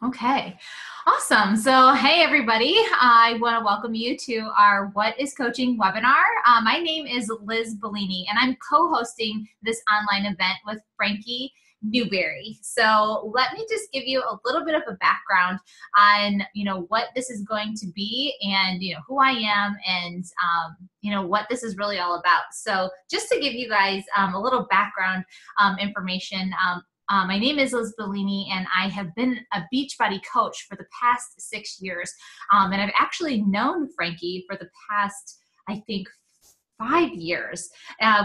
Okay, awesome. So, hey, everybody. I want to welcome you to our What is Coaching webinar. My name is Liz Bellini, and I'm co-hosting this online event with Frankie Newberry. So let me just give you a little bit of a background on, what this is going to be and, who I am and, what this is really all about. So just to give you guys a little background information, my name is Liz Bellini, and I have been a Beachbody coach for the past 6 years. And I've actually known Frankie for the past, I think, 5 years.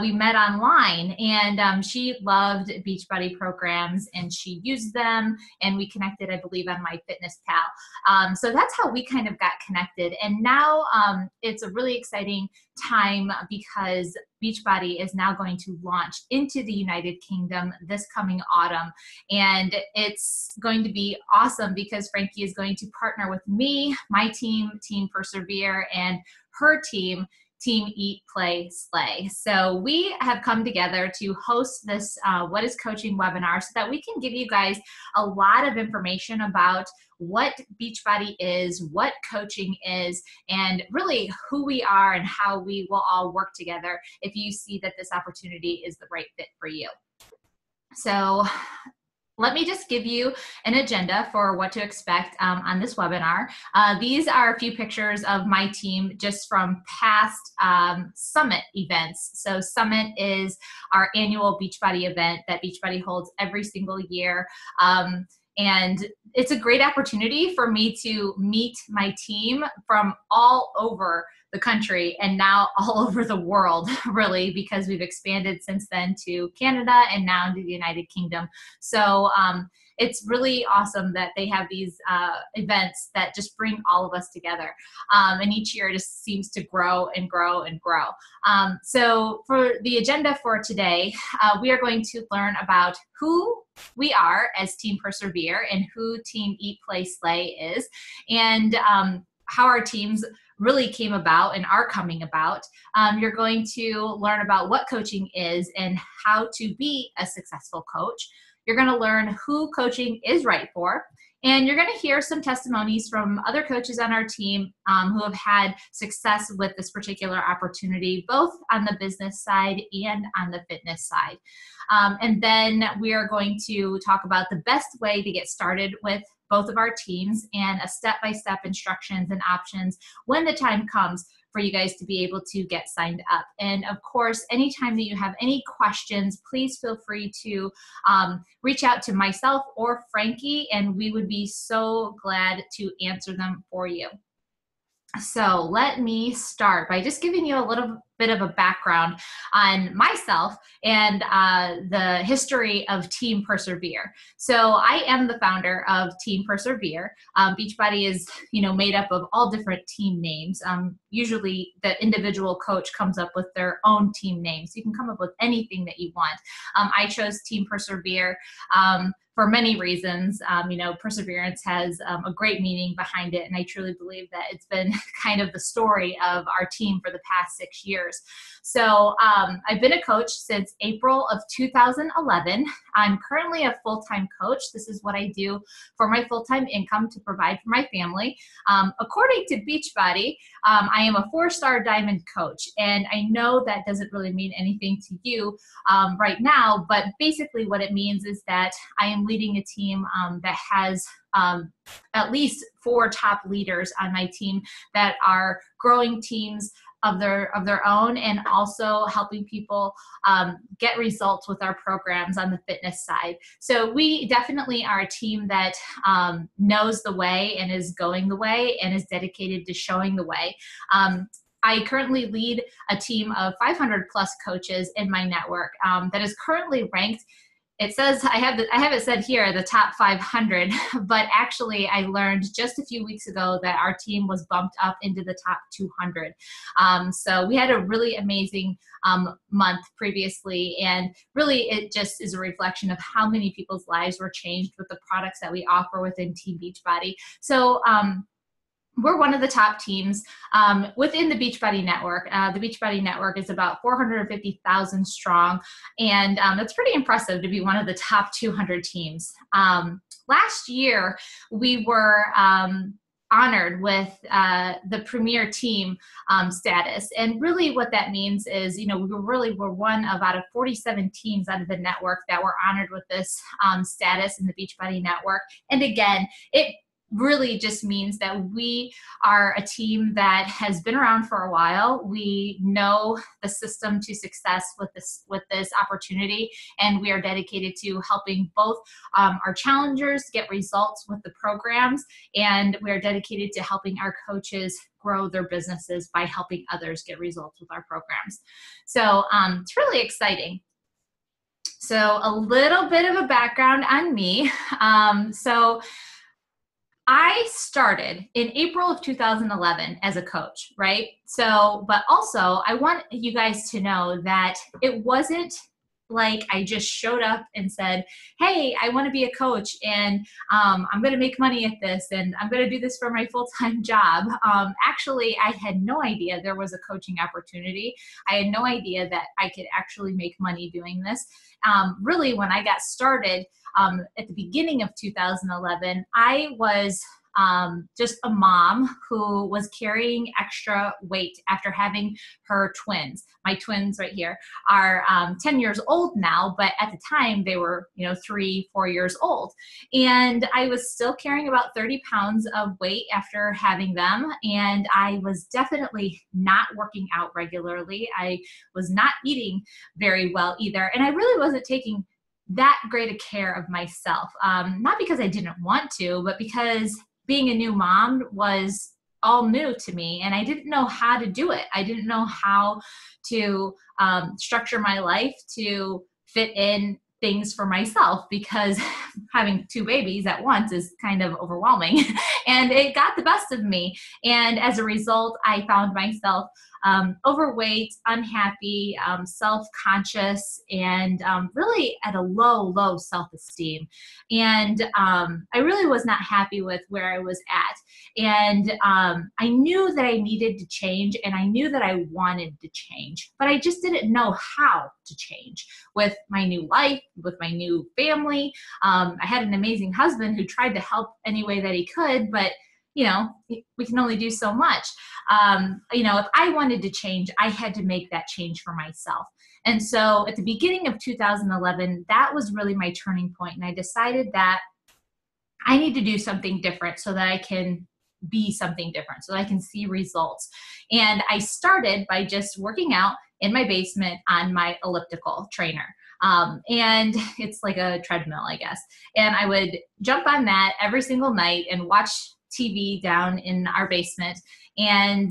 We met online, and she loved Beachbody programs, and she used them, and we connected, I believe, on MyFitnessPal. So that's how we kind of got connected. And now it's a really exciting time because Beachbody is now going to launch into the United Kingdom this coming autumn. And it's going to be awesome because Frankie is going to partner with me, my team, Team Persevere, and her team, Team Eat, Play, Slay. So we have come together to host this What is Coaching webinar so that we can give you guys a lot of information about what Beachbody is, what coaching is, and really who we are and how we will all work together if you see that this opportunity is the right fit for you. So let me just give you an agenda for what to expect on this webinar. These are a few pictures of my team just from past Summit events. So Summit is our annual Beachbody event that Beachbody holds every single year. And it's a great opportunity for me to meet my team from all over the country and now all over the world, really, because we've expanded since then to Canada and now to the United Kingdom. So it's really awesome that they have these events that just bring all of us together. And each year it just seems to grow and grow and grow. So for the agenda for today, we are going to learn about who we are as Team Persevere and who Team Eat, Play, Slay is, and how our teams really came about and are coming about. You're going to learn about what coaching is and how to be a successful coach. You're going to learn who coaching is right for. And you're going to hear some testimonies from other coaches on our team who have had success with this particular opportunity, both on the business side and on the fitness side. And then we are going to talk about the best way to get started with both of our teams and a step-by-step instructions and options when the time comes for you guys to be able to get signed up. And of course, anytime that you have any questions, please feel free to reach out to myself or Frankie, and we would be so glad to answer them for you. So let me start by just giving you a little bit of a background on myself and the history of Team Persevere. So I am the founder of Team Persevere. Beachbody is, made up of all different team names. Usually the individual coach comes up with their own team name. So you can come up with anything that you want. I chose Team Persevere for many reasons. Perseverance has a great meaning behind it, and I truly believe that it's been kind of the story of our team for the past 6 years. So I've been a coach since April of 2011. I'm currently a full-time coach. This is what I do for my full-time income to provide for my family. According to Beachbody, I am a 4-star diamond coach, and I know that doesn't really mean anything to you right now, but basically what it means is that I am leading a team that has at least 4 top leaders on my team that are growing teams of their own and also helping people get results with our programs on the fitness side. So we definitely are a team that knows the way and is going the way and is dedicated to showing the way. I currently lead a team of 500 plus coaches in my network that is currently ranked. It says, I have it said here, the top 500, but actually I learned just a few weeks ago that our team was bumped up into the top 200. So we had a really amazing month previously, and really it just is a reflection of how many people's lives were changed with the products that we offer within Team Beachbody. So we're one of the top teams within the Beachbody Network. The Beachbody Network is about 450,000 strong, and it's pretty impressive to be one of the top 200 teams. last year we were honored with the premier team status. And really what that means is, we were one of out of 47 teams out of the network that were honored with this status in the Beachbody Network. And again, it really just means that we are a team that has been around for a while. We know the system to success with this opportunity, and we are dedicated to helping both our challengers get results with the programs, and we are dedicated to helping our coaches grow their businesses by helping others get results with our programs. So it's really exciting. So a little bit of a background on me. So I started in April of 2011 as a coach, right? So, but also I want you guys to know that it wasn't like I just showed up and said, hey, I want to be a coach, and I'm going to make money at this, and I'm going to do this for my full-time job. Actually, I had no idea there was a coaching opportunity. I had no idea that I could actually make money doing this. Really, when I got started at the beginning of 2011, I was just a mom who was carrying extra weight after having her twins. My twins right here are 10 years old now, but at the time they were, 3-4 years old. And I was still carrying about 30 pounds of weight after having them. And I was definitely not working out regularly. I was not eating very well either. And I really wasn't taking that great a care of myself. Not because I didn't want to, but because being a new mom was all new to me, and I didn't know how to do it. I didn't know how to structure my life to fit in things for myself, because having 2 babies at once is kind of overwhelming. And it got the best of me. And as a result, I found myself overweight, unhappy, self-conscious, and really at a low self-esteem. And I really was not happy with where I was at. And I knew that I needed to change, and I knew that I wanted to change, but I just didn't know how to change with my new life, with my new family. I had an amazing husband who tried to help any way that he could, but we can only do so much. If I wanted to change, I had to make that change for myself. And so at the beginning of 2011, that was really my turning point. And I decided that I need to do something different so that I can be something different, so that I can see results. And I started by just working out in my basement on my elliptical trainer. And it's like a treadmill, I guess. And I would jump on that every single night and watch TV down in our basement. And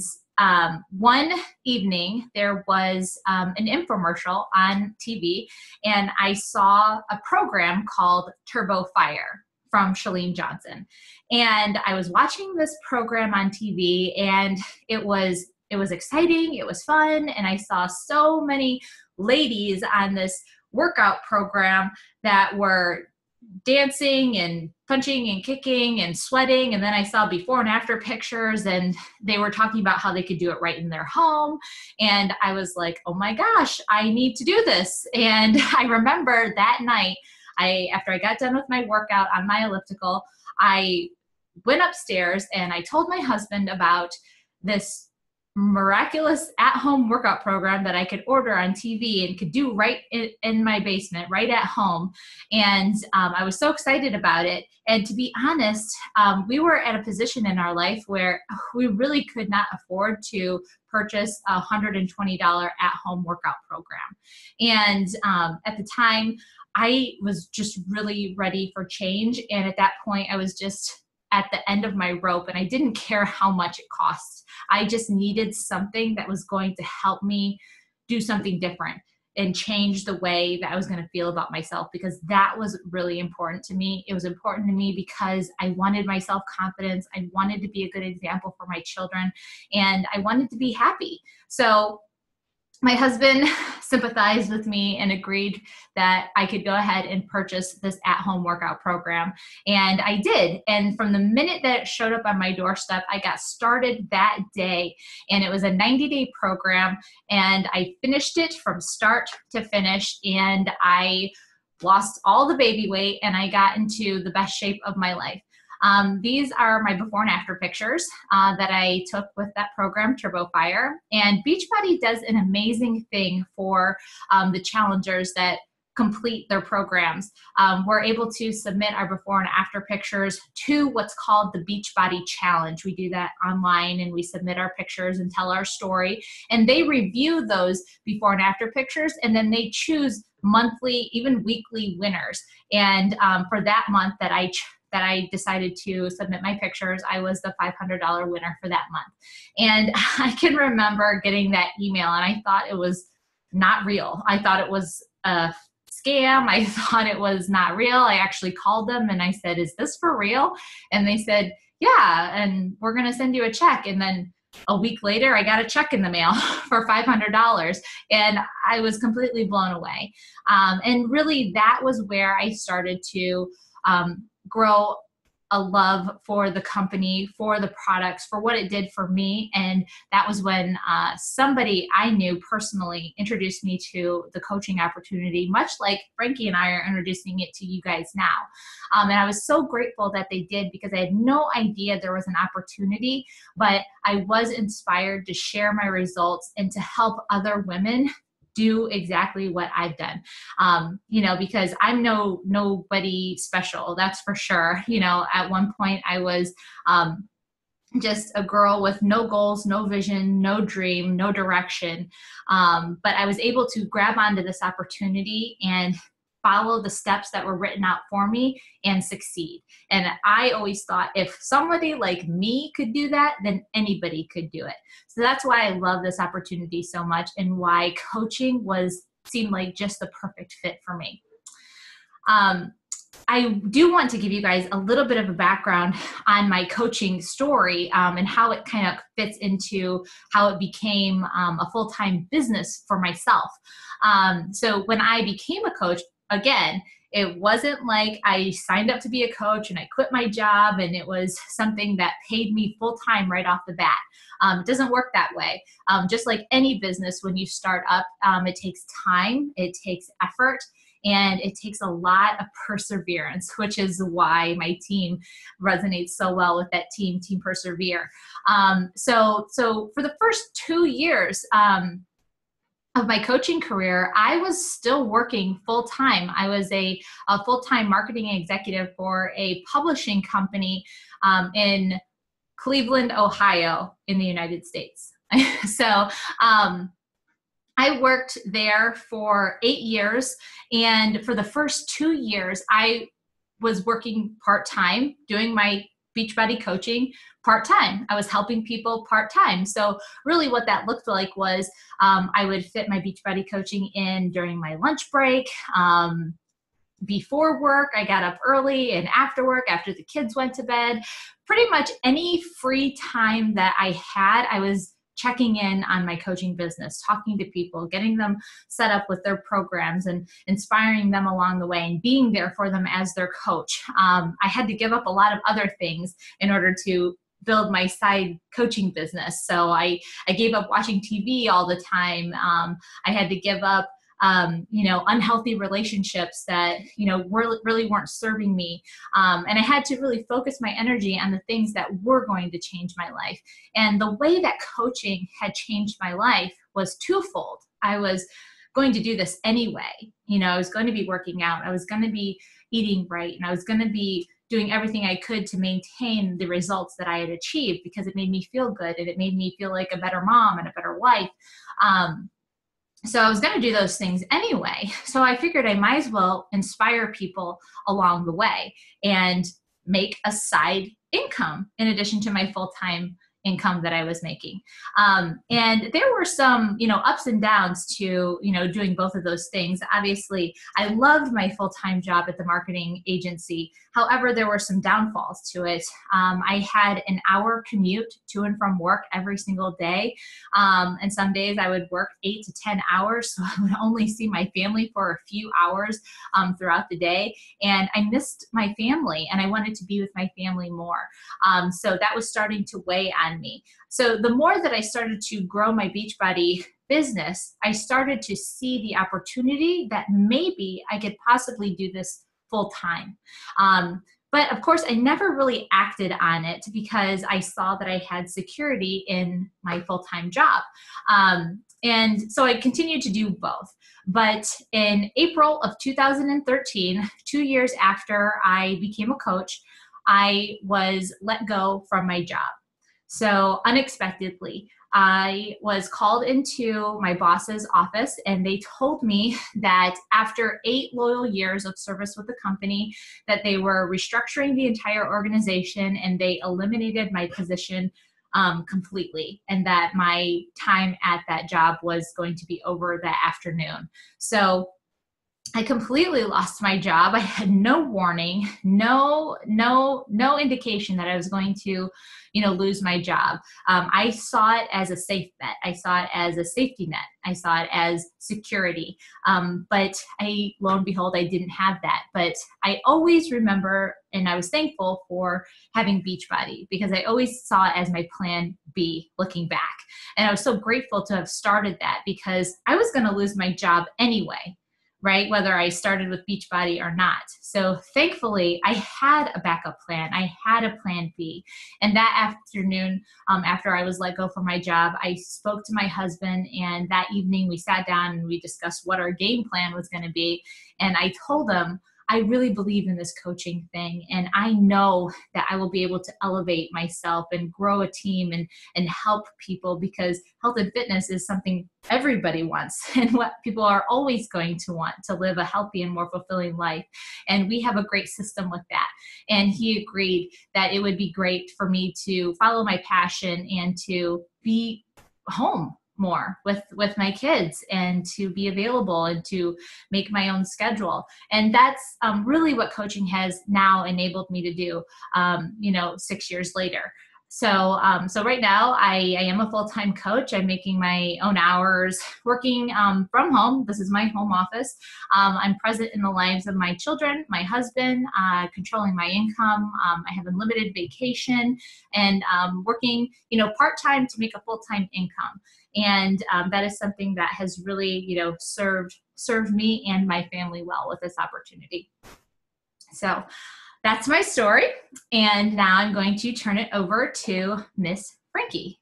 one evening there was an infomercial on TV, and I saw a program called Turbo Fire from Chalene Johnson. And I was watching this program on TV, and it was exciting, it was fun, and I saw so many ladies on this workout program that were dancing and punching and kicking and sweating. And then I saw before and after pictures, and they were talking about how they could do it right in their home. And I was like, oh my gosh, I need to do this. And I remember that night, after I got done with my workout on my elliptical, I went upstairs and I told my husband about this miraculous at-home workout program that I could order on TV and could do right in my basement, right at home. And I was so excited about it. And to be honest, we were at a position in our life where we really could not afford to purchase a $120 at-home workout program. And at the time, I was just really ready for change. And at that point, I was just at the end of my rope, and I didn't care how much it cost. I just needed something that was going to help me do something different and change the way that I was going to feel about myself, because that was really important to me. It was important to me because I wanted my self-confidence. I wanted to be a good example for my children, and I wanted to be happy. So my husband sympathized with me and agreed that I could go ahead and purchase this at-home workout program. And I did. And from the minute that it showed up on my doorstep, I got started that day. And it was a 90-day program. And I finished it from start to finish. And I lost all the baby weight, and I got into the best shape of my life. These are my before and after pictures that I took with that program, Turbo Fire. And Beachbody does an amazing thing for the challengers that complete their programs. We're able to submit our before and after pictures to what's called the Beachbody Challenge. We do that online, and we submit our pictures and tell our story, and they review those before and after pictures, and then they choose monthly, even weekly winners. And for that month that I decided to submit my pictures, I was the $500 winner for that month. And I can remember getting that email, and I thought it was not real. I thought it was a scam. I thought it was not real. I actually called them and I said, "Is this for real?" And they said, "Yeah, and we're going to send you a check." And then a week later, I got a check in the mail for $500, and I was completely blown away. And really, that was where I started to grow a love for the company, for the products, for what it did for me. And that was when somebody I knew personally introduced me to the coaching opportunity, much like Frankie and I are introducing it to you guys now. And I was so grateful that they did, because I had no idea there was an opportunity, but I was inspired to share my results and to help other women do exactly what I've done. Because I'm nobody special, that's for sure. At one point I was just a girl with no goals, no vision, no dream, no direction. But I was able to grab onto this opportunity and follow the steps that were written out for me and succeed. And I always thought if somebody like me could do that, then anybody could do it. So that's why I love this opportunity so much, and why coaching seemed like just the perfect fit for me. I do want to give you guys a little bit of a background on my coaching story and how it kind of fits into how it became a full-time business for myself. So when I became a coach, again, it wasn't like I signed up to be a coach and I quit my job and it was something that paid me full-time right off the bat. It doesn't work that way. Just like any business, when you start up, it takes time, it takes effort, and it takes a lot of perseverance, which is why my team resonates so well with that Team Persevere. So for the first 2 years of my coaching career, I was still working full-time. I was a full-time marketing executive for a publishing company in Cleveland, Ohio, in the United States. So I worked there for 8 years, and for the first 2 years, I was working part-time, doing my Beachbody coaching part-time. I was helping people part-time. So really what that looked like was I would fit my Beachbody coaching in during my lunch break. Before work, I got up early, and after work, after the kids went to bed, pretty much any free time that I had, I was checking in on my coaching business, talking to people, getting them set up with their programs and inspiring them along the way and being there for them as their coach. I had to give up a lot of other things in order to build my side coaching business. So I gave up watching TV all the time. I had to give up unhealthy relationships that, really weren't serving me. And I had to really focus my energy on the things that were going to change my life. And the way that coaching had changed my life was twofold. I was going to do this anyway. I was going to be working out. I was going to be eating right. And I was going to be doing everything I could to maintain the results that I had achieved, because it made me feel good and it made me feel like a better mom and a better wife. So I was going to do those things anyway. So I figured I might as well inspire people along the way and make a side income in addition to my full-time income that I was making. And there were some, ups and downs to, doing both of those things. Obviously, I loved my full-time job at the marketing agency. However, there were some downfalls to it. I had an hour commute to and from work every single day. And some days I would work 8 to 10 hours. So I would only see my family for a few hours throughout the day. And I missed my family, and I wanted to be with my family more. So that was starting to weigh on me. So the more that I started to grow my Beachbody business, I started to see the opportunity that maybe I could possibly do this full time. But of course, I never really acted on it because I saw that I had security in my full-time job. And so I continued to do both. But in April of 2013, 2 years after I became a coach, I was let go from my job. So unexpectedly, I was called into my boss's office, and they told me that after 8 loyal years of service with the company, that they were restructuring the entire organization and they eliminated my position completely, and that my time at that job was going to be over that afternoon. So I completely lost my job. I had no warning, no indication that I was going to, lose my job. I saw it as a safe bet. I saw it as a safety net. I saw it as security. But lo and behold, I didn't have that. But I always remember, and I was thankful for having Beachbody, because I always saw it as my plan B looking back. And I was so grateful to have started that, because I was going to lose my job anyway, right? Whether I started with Beachbody or not. So thankfully, I had a backup plan. I had a plan B. And that afternoon, after I was let go from my job, I spoke to my husband, and that evening we sat down and we discussed what our game plan was going to be. And I told him, I really believe in this coaching thing, and I know that I will be able to elevate myself and grow a team and help people, because health and fitness is something everybody wants and what people are always going to want, to live a healthy and more fulfilling life. And we have a great system with that. And he agreed that it would be great for me to follow my passion and to be home more with my kids, and to be available and to make my own schedule. And that's really what coaching has now enabled me to do, 6 years later. So right now I am a full-time coach. I'm making my own hours, working from home. This is my home office. I'm present in the lives of my children, my husband, controlling my income. I have unlimited vacation, and working, part-time to make a full-time income. And that is something that has really, served me and my family well with this opportunity. So that's my story. And now I'm going to turn it over to Miss Frankie.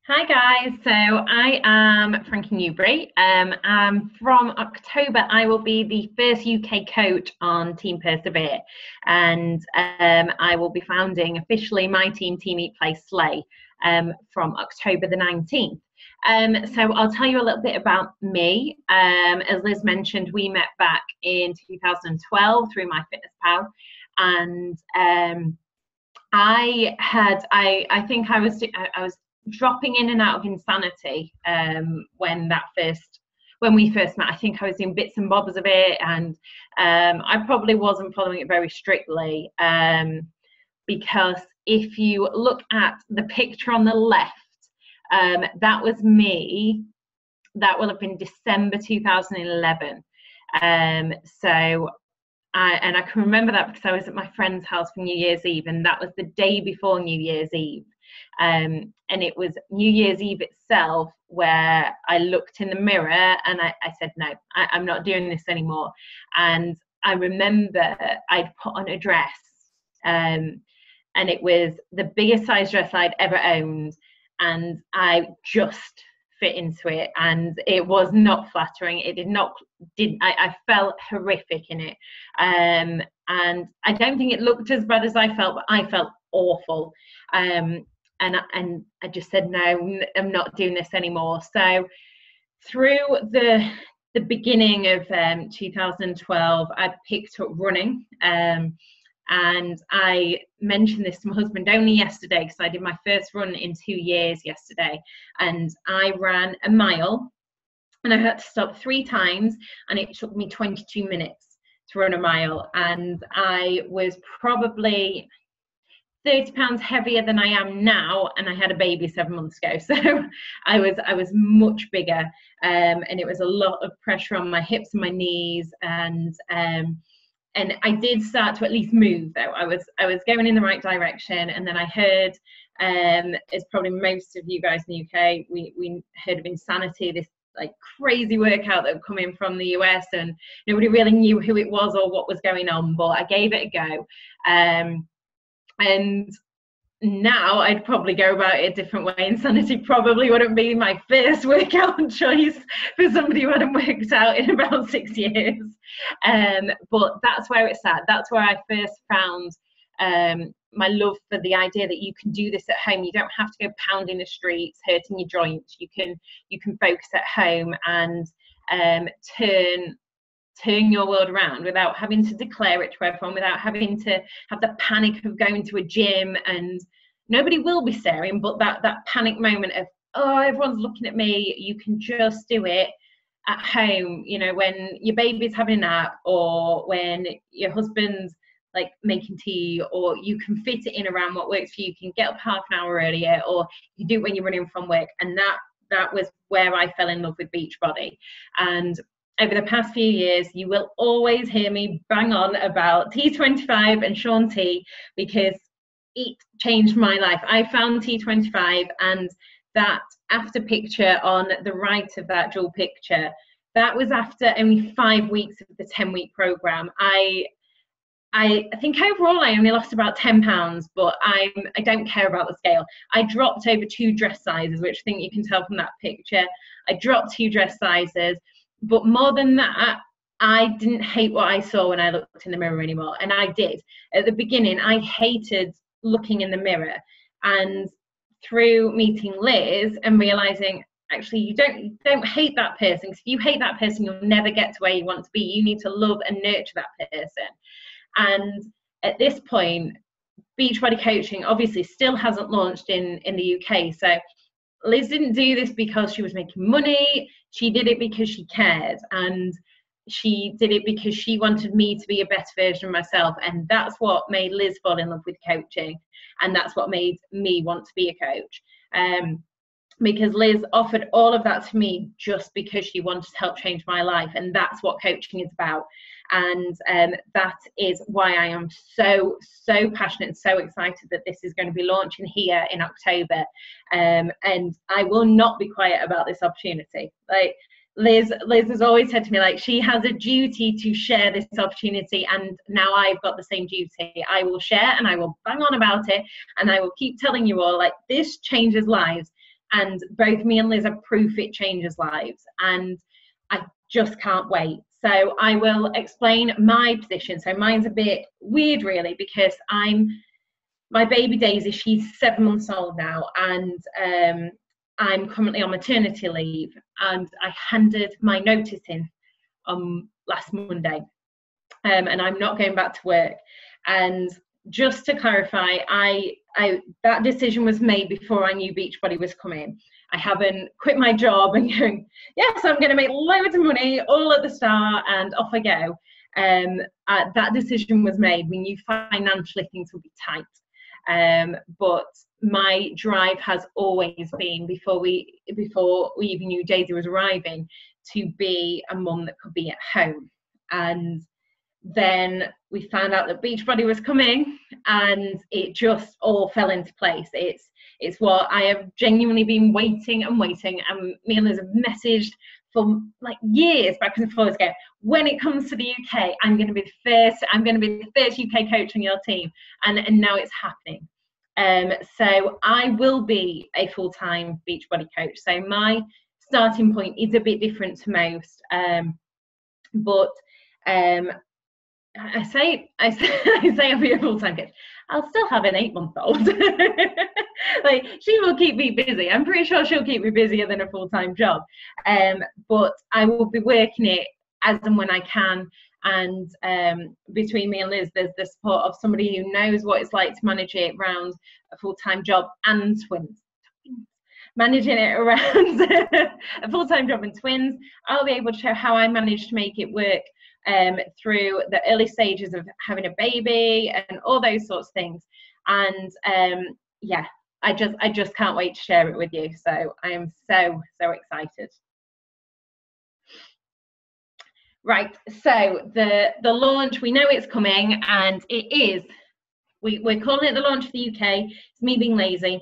Hi guys, so I am Frankie Newbury. From October, I will be the first UK coach on Team Persevere, and I will be founding officially my team, Team Eat Play Slay, from October the 19th. So I'll tell you a little bit about me. As Liz mentioned, we met back in 2012 through MyFitnessPal, and I think I was dropping in and out of insanity when we first met. I think I was doing bits and bobs of it, and I probably wasn't following it very strictly, because if you look at the picture on the left, that was me. That will have been December 2011. So I can remember that because I was at my friend's house for New Year's Eve, and that was the day before New Year's Eve. And it was New Year's Eve itself where I looked in the mirror and I said, no, I'm not doing this anymore. And I remember I'd put on a dress, and it was the biggest size dress I'd ever owned, and I just fit into it, and it was not flattering. I felt horrific in it, and I don't think it looked as bad as I felt, but I felt awful. And I just said, no, I'm not doing this anymore. So through the beginning of 2012, I picked up running. And I mentioned this to my husband only yesterday, because I did my first run in 2 years yesterday. And I ran a mile, and I had to stop 3 times, and it took me 22 minutes to run a mile. And I was probably 30 pounds heavier than I am now, and I had a baby 7 months ago, so I was much bigger, and it was a lot of pressure on my hips and my knees, and and I did start to at least move though. I was going in the right direction, and then I heard, as probably most of you guys in the UK, we heard of Insanity, this like crazy workout that had come in from the US, and nobody really knew who it was or what was going on, but I gave it a go. And now I'd probably go about it a different way. Insanity probably wouldn't be my first workout choice for somebody who hadn't worked out in about 6 years. But that's where it's at. That's where I first found my love for the idea that you can do this at home. You don't have to go pounding the streets, hurting your joints. You can focus at home and turn your world around without having to declare it to everyone, without having to have the panic of going to a gym, and nobody will be staring, but that panic moment of, oh, everyone's looking at me. You can just do it at home, you know, when your baby's having a nap, or when your husband's like making tea, or you can fit it in around what works for you. You can get up half an hour earlier, or you do it when you're running from work. And that was where I fell in love with Beachbody. And over the past few years, you will always hear me bang on about T25 and Shaun T, because it changed my life. I found T25, and that after picture on the right of that dual picture, that was after only 5 weeks of the 10-week program. I think overall I only lost about 10 pounds, but I don't care about the scale. I dropped over 2 dress sizes, which I think you can tell from that picture. I dropped 2 dress sizes. But more than that, I didn't hate what I saw when I looked in the mirror anymore. And I did. At the beginning, I hated looking in the mirror. And through meeting Liz and realizing, actually, you don't hate that person. Because if you hate that person, you'll never get to where you want to be. You need to love and nurture that person. And at this point, Beachbody coaching obviously still hasn't launched in the UK. So Liz didn't do this because she was making money. She did it because she cared, and she did it because she wanted me to be a better version of myself. And that's what made Liz fall in love with coaching, and that's what made me want to be a coach. Because Liz offered all of that to me just because she wanted to help change my life, and that's what coaching is about. And that is why I am so passionate and so excited that this is going to be launching here in October. And I will not be quiet about this opportunity. Like Liz has always said to me, like, she has a duty to share this opportunity, and now I've got the same duty. I will share, and I will bang on about it, and I will keep telling you all, like, this changes lives. And both me and Liz are proof it changes lives, and I just can't wait. So I will explain my position. So mine's a bit weird, really, because my baby Daisy, she's 7 months old now, and I'm currently on maternity leave, and I handed my notice in last Monday, and I'm not going back to work. And just to clarify, that decision was made before I knew Beachbody was coming. I haven't quit my job and going, yes, I'm going to make loads of money all at the start and off I go. That decision was made. We knew financially things would be tight. But my drive has always been, before we even knew Daisy was arriving, to be a mum that could be at home. And then we found out that Beachbody was coming, and it just all fell into place. It's what I have genuinely been waiting, and me and Liz have messaged for like years back and forth ago. When it comes to the UK, I'm going to be the first UK coach on your team, and now it's happening. So I will be a full-time Beachbody coach. So my starting point is a bit different to most, but I say I'll be a full-time coach. I'll still have an 8-month-old. Like, she will keep me busy. I'm pretty sure she'll keep me busier than a full-time job. But I will be working it as and when I can. And between me and Liz, there's the support of somebody who knows what it's like to manage it around a full-time job and twins. Managing it around a full-time job and twins. I'll be able to show how I managed to make it work through the early stages of having a baby and all those sorts of things. And yeah, I just can't wait to share it with you. So I am so excited. Right, so the launch, we know it's coming, and it is. We're calling it the launch for the UK. It's me being lazy.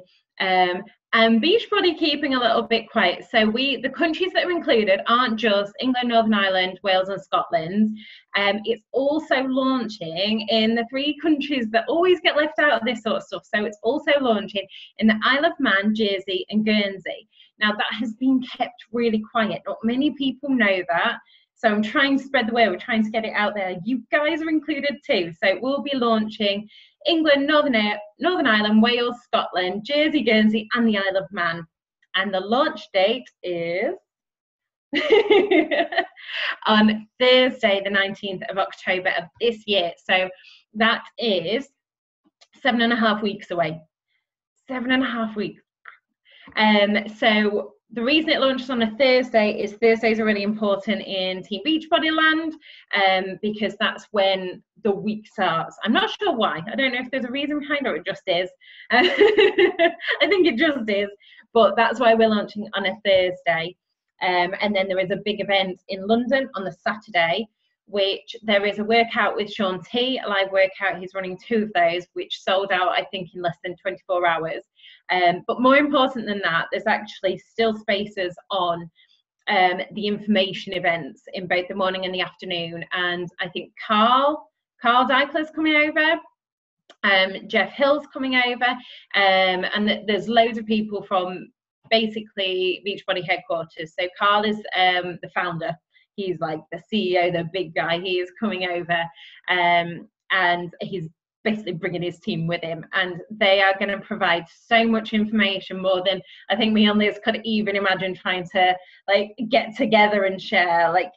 And Beachbody keeping a little bit quiet. So the countries that are included aren't just England, Northern Ireland, Wales and Scotland. It's also launching in the 3 countries that always get left out of this sort of stuff. So it's also launching in the Isle of Man, Jersey and Guernsey. Now that has been kept really quiet. Not many people know that. So I'm trying to spread the word. We're trying to get it out there. You guys are included too. So we'll be launching England, Northern Ireland, Wales, Scotland, Jersey, Guernsey, and the Isle of Man. And the launch date is on Thursday, the 19th of October of this year. So that is 7.5 weeks away. 7.5 weeks. So the reason it launches on a Thursday is Thursdays are really important in Team Beachbody land, because that's when the week starts. I'm not sure why. I don't know if there's a reason behind it or it just is. I think it just is, but that's why we're launching on a Thursday. And then there is a big event in London on the Saturday, which there is a workout with Sean T, a live workout. He's running 2 of those, which sold out, I think, in less than 24 hours. But more important than that, there's actually still spaces on the information events in both the morning and the afternoon. And I think Carl Deichler's coming over, Jeff Hill's coming over, and there's loads of people from basically Beachbody headquarters. So Carl is the founder. He's like the CEO, the big guy. He is coming over, and he's basically bringing his team with him, and they are going to provide so much information, more than I think me and Liz could even imagine trying to like get together and share. Like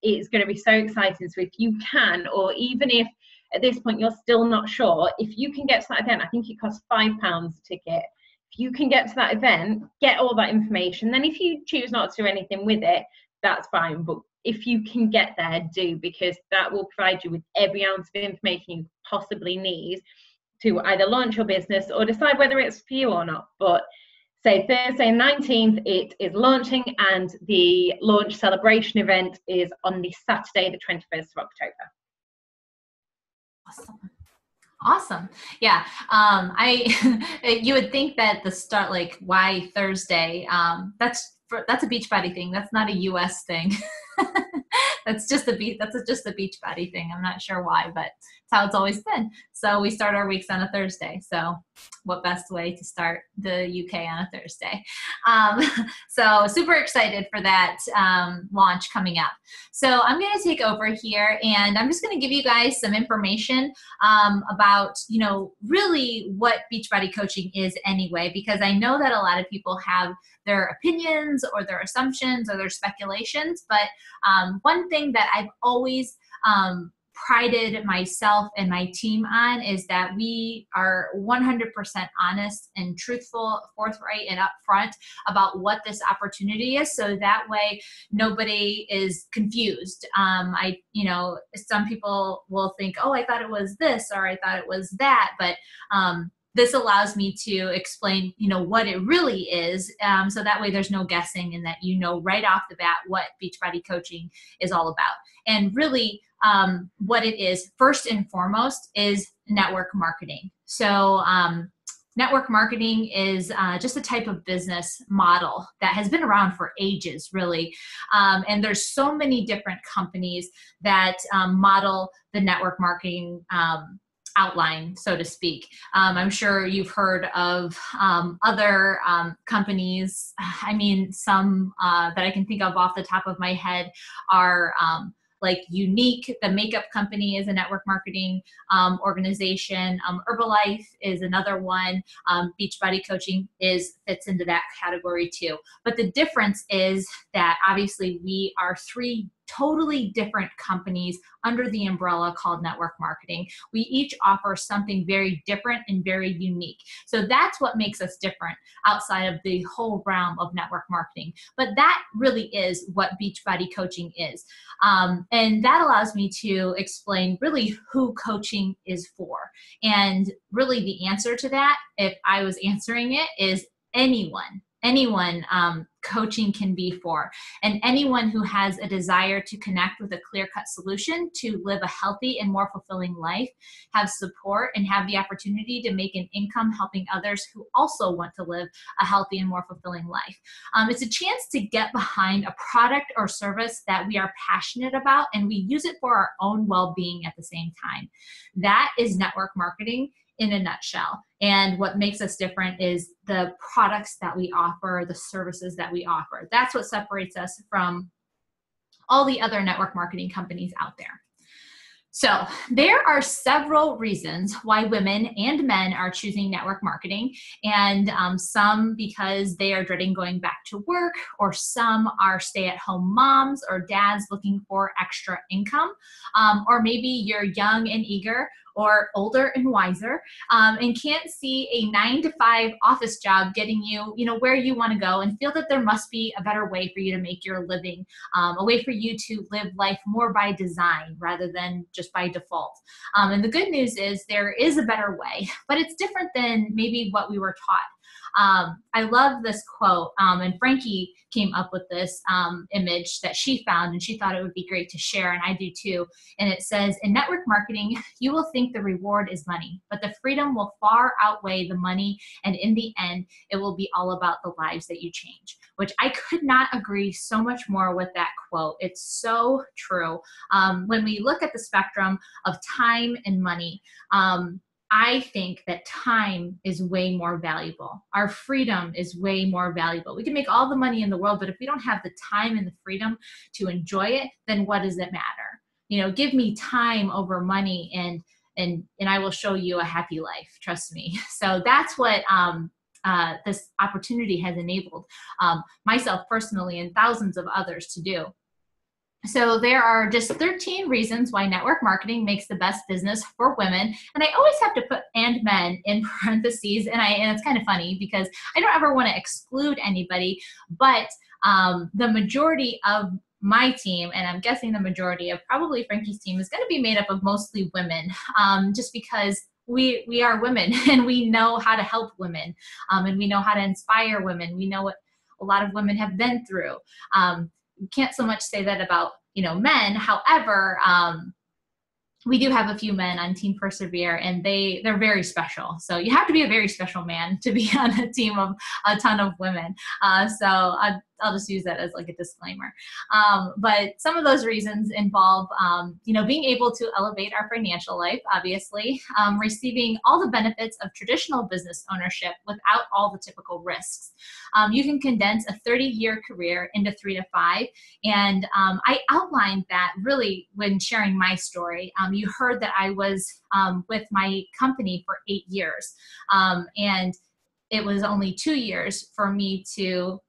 it's going to be so exciting. So if you can, or even if at this point you're still not sure, if you can get to that event, I think it costs £5 a ticket. If you can get to that event, get all that information. Then if you choose not to do anything with it, that's fine. But if you can get there, do, because that will provide you with every ounce of information you possibly need to either launch your business or decide whether it's for you or not. But so Thursday 19th, it is launching, and the launch celebration event is on the Saturday, the 21st of October. Awesome. Yeah. You would think that the start, like, why Thursday? That's a Beachbody thing. That's not a US thing. That's just a Beachbody thing. I'm not sure why, but it's how it's always been. So we start our weeks on a Thursday. So what best way to start the UK on a Thursday? So super excited for that launch coming up. So I'm going to take over here, and I'm just going to give you guys some information about, really what Beachbody coaching is anyway, because I know that a lot of people have their opinions or their assumptions or their speculations. But one thing that I've always prided myself and my team on is that we are 100% honest and truthful, forthright, and upfront about what this opportunity is. So that way nobody is confused. Some people will think, oh, I thought it was this, or I thought it was that. But this allows me to explain, what it really is. So that way there's no guessing, and that right off the bat what Beachbody coaching is all about. And really what it is, first and foremost, is network marketing. So network marketing is just a type of business model that has been around for ages, really. And there's so many different companies that model the network marketing outline, so to speak. I'm sure you've heard of other companies. I mean, some that I can think of off the top of my head are like Unique, the makeup company, is a network marketing organization. Herbalife is another one. Beachbody coaching fits into that category too. But the difference is that obviously we are 3 totally different companies under the umbrella called network marketing. We each offer something very different and very unique. So that's what makes us different outside of the whole realm of network marketing. But that really is what Beachbody coaching is. And that allows me to explain really who coaching is for. And really the answer to that, if I was answering it, is anyone coaching can be for. And anyone who has a desire to connect with a clear-cut solution to live a healthy and more fulfilling life, have support, and have the opportunity to make an income helping others who also want to live a healthy and more fulfilling life. It's a chance to get behind a product or service that we are passionate about, and we use it for our own well-being at the same time. That is network marketing in a nutshell. And what makes us different is the products that we offer, the services that we offer. That's what separates us from all the other network marketing companies out there. So there are several reasons why women and men are choosing network marketing, and some because they are dreading going back to work, or some are stay-at-home moms or dads looking for extra income, or maybe you're young and eager, or older and wiser, and can't see a 9-to-5 office job getting you, where you want to go, and feel that there must be a better way for you to make your living, a way for you to live life more by design rather than just by default. And the good news is there is a better way, but it's different than maybe what we were taught. I love this quote, and Frankie came up with this image that she found, and she thought it would be great to share, and I do too. And it says, in network marketing, you will think the reward is money, but the freedom will far outweigh the money, and in the end, it will be all about the lives that you change, which I could not agree so much more with that quote. It's so true. When we look at the spectrum of time and money, I think that time is way more valuable. Our freedom is way more valuable. We can make all the money in the world, but if we don't have the time and the freedom to enjoy it, then what does it matter? Give me time over money, and I will show you a happy life. Trust me. So that's what this opportunity has enabled myself personally and thousands of others to do. So there are just 13 reasons why network marketing makes the best business for women. And I always have to put "and men" in parentheses. And it's kind of funny because I don't ever want to exclude anybody, but the majority of my team, and I'm guessing the majority of probably Frankie's team, is going to be made up of mostly women, just because we are women and we know how to help women, and we know how to inspire women. We know what a lot of women have been through. Can't so much say that about men. However, we do have a few men on Team Persevere, and they're very special. So you have to be a very special man to be on a team of a ton of women. So I'll just use that as like a disclaimer. But some of those reasons involve, being able to elevate our financial life, obviously, receiving all the benefits of traditional business ownership without all the typical risks. You can condense a 30-year career into 3 to 5. And I outlined that really when sharing my story. You heard that I was with my company for 8 years. And it was only 2 years for me to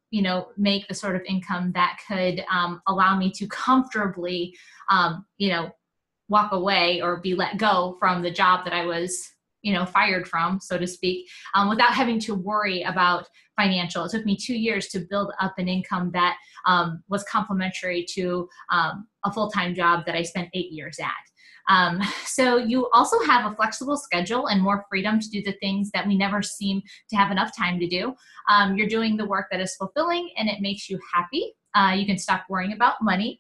make the sort of income that could allow me to comfortably, walk away or be let go from the job that I was, fired from, so to speak, without having to worry about financial. It took me 2 years to build up an income that was complementary to a full-time job that I spent 8 years at. So you also have a flexible schedule and more freedom to do the things that we never seem to have enough time to do. You're doing the work that is fulfilling and it makes you happy. You can stop worrying about money.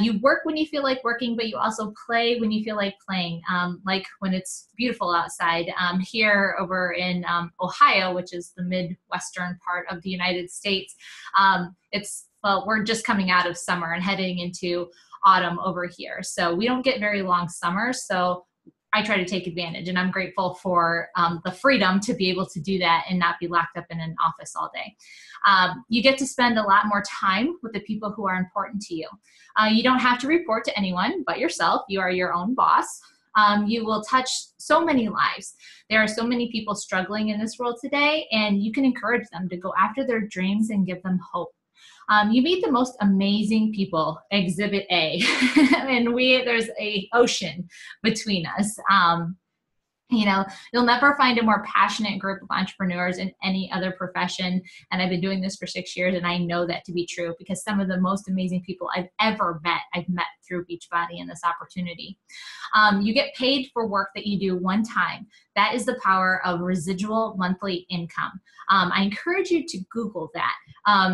You work when you feel like working, but you also play when you feel like playing, like when it's beautiful outside. Here over in Ohio, which is the Midwestern part of the United States, we're just coming out of summer and heading into autumn over here. So we don't get very long summers. So I try to take advantage, and I'm grateful for the freedom to be able to do that and not be locked up in an office all day. You get to spend a lot more time with the people who are important to you. You don't have to report to anyone but yourself. You are your own boss. You will touch so many lives. There are so many people struggling in this world today, and you can encourage them to go after their dreams and give them hope. You meet the most amazing people, Exhibit A, and there's a ocean between us. You know, you'll never find a more passionate group of entrepreneurs in any other profession. And I've been doing this for 6 years, and I know that to be true because some of the most amazing people I've ever met, I've met through Beachbody and this opportunity. You get paid for work that you do one time. That is the power of residual monthly income. I encourage you to Google that